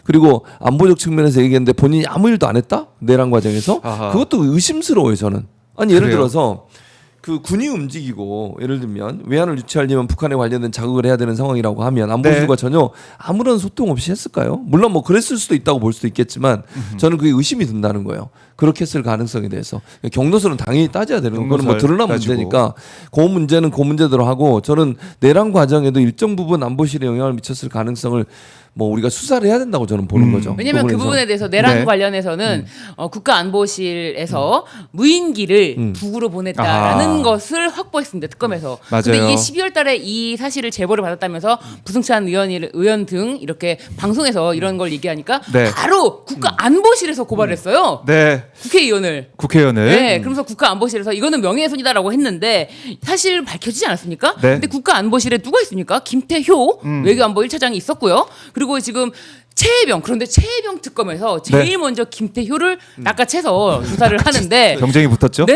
그리고 안보적 측면에서 얘기했는데 본인이 아무 일도 안 했다? 내란 과정에서 그것도 의심스러워요. 저는. 아니 예를 들어서 그 군이 움직이고 예를 들면 외환을 유치하려면 북한에 관련된 자극을 해야 되는 상황이라고 하면 안보실과 전혀 아무런 소통 없이 했을까요? 물론 뭐 그랬을 수도 있다고 볼 수도 있겠지만 저는 그게 의심이 든다는 거예요. 그렇게 했을 가능성에 대해서 경로설은 당연히 따져야 되는 거는 뭐 드러난 문제니까 그 문제는 그 문제대로 하고 저는 내란 과정에도 일정 부분 안보실에 영향을 미쳤을 가능성을 뭐 우리가 수사를 해야 된다고 저는 보는 거죠. 왜냐하면 그 부분에 대해서 내란 관련해서는 국가안보실에서 무인기를 북으로 보냈다라는 것을 확보했습니다. 특검에서. 근데 이게 12월달에 이 사실을 제보를 받았다면서 부승찬 의원 등 이렇게 방송에서 이런 걸 얘기하니까 바로 국가안보실에서 고발을 했어요. 국회의원을. 그러면서 국가안보실에서 이거는 명예훼손이다라고 했는데 사실 밝혀지지 않았습니까? 근데 국가안보실에 누가 있습니까? 김태효 외교안보 1차장이 있었고요. 그리고 지금 그런데 최혜병 특검에서 제일 먼저 김태효를 낚아채서 조사를 하는데 경쟁이 붙었죠?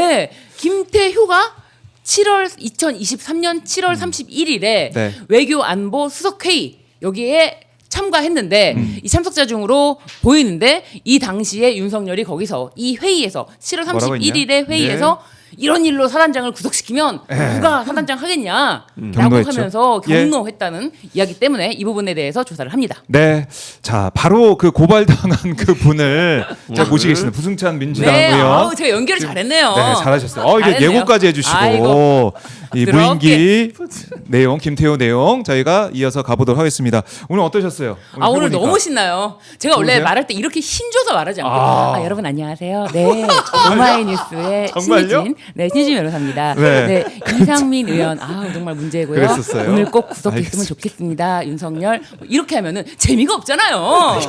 김태효가 2023년 7월 31일에 외교안보 수석회의 여기에 참가했는데 이 참석자 중으로 보이는데 이 당시에 윤석열이 거기서 이 회의에서 7월 31일의 회의에서 이런 일로 사단장을 구속시키면 누가 사단장 하겠냐라고 하면서 경로했다는 이야기 때문에 이 부분에 대해서 조사를 합니다. 자 바로 그 고발당한 그 분을 제가 모시겠습니다. 부승찬 민주당 의원. 제가 연결을 잘했네요. 잘하셨어요. 이게 예고까지 해주시고 이 무인기 내용, 김태효 내용 저희가 이어서 가보도록 하겠습니다. 오늘 어떠셨어요? 오늘 너무 신나요. 제가 원래 말할 때 이렇게 힘줘서 말하지 않고 여러분 안녕하세요. 오마이뉴스의 신지진 변호사입니다. 이상민 의원 정말 문제고요. 그랬었어요? 오늘 꼭 구속했으면 좋겠습니다. 윤석열 이렇게 하면은 재미가 없잖아요.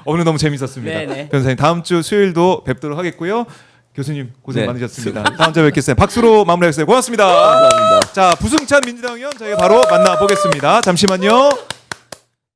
오늘 너무 재밌었습니다. 변호사님 다음 주 수요일도 뵙도록 하겠고요. 교수님 고생 많으셨습니다. 다음 주에 뵙겠습니다. 박수로 마무리하겠습니다. 고맙습니다. 감사합니다. 자 부승찬 민주당 의원 저희가 바로 만나보겠습니다. 잠시만요.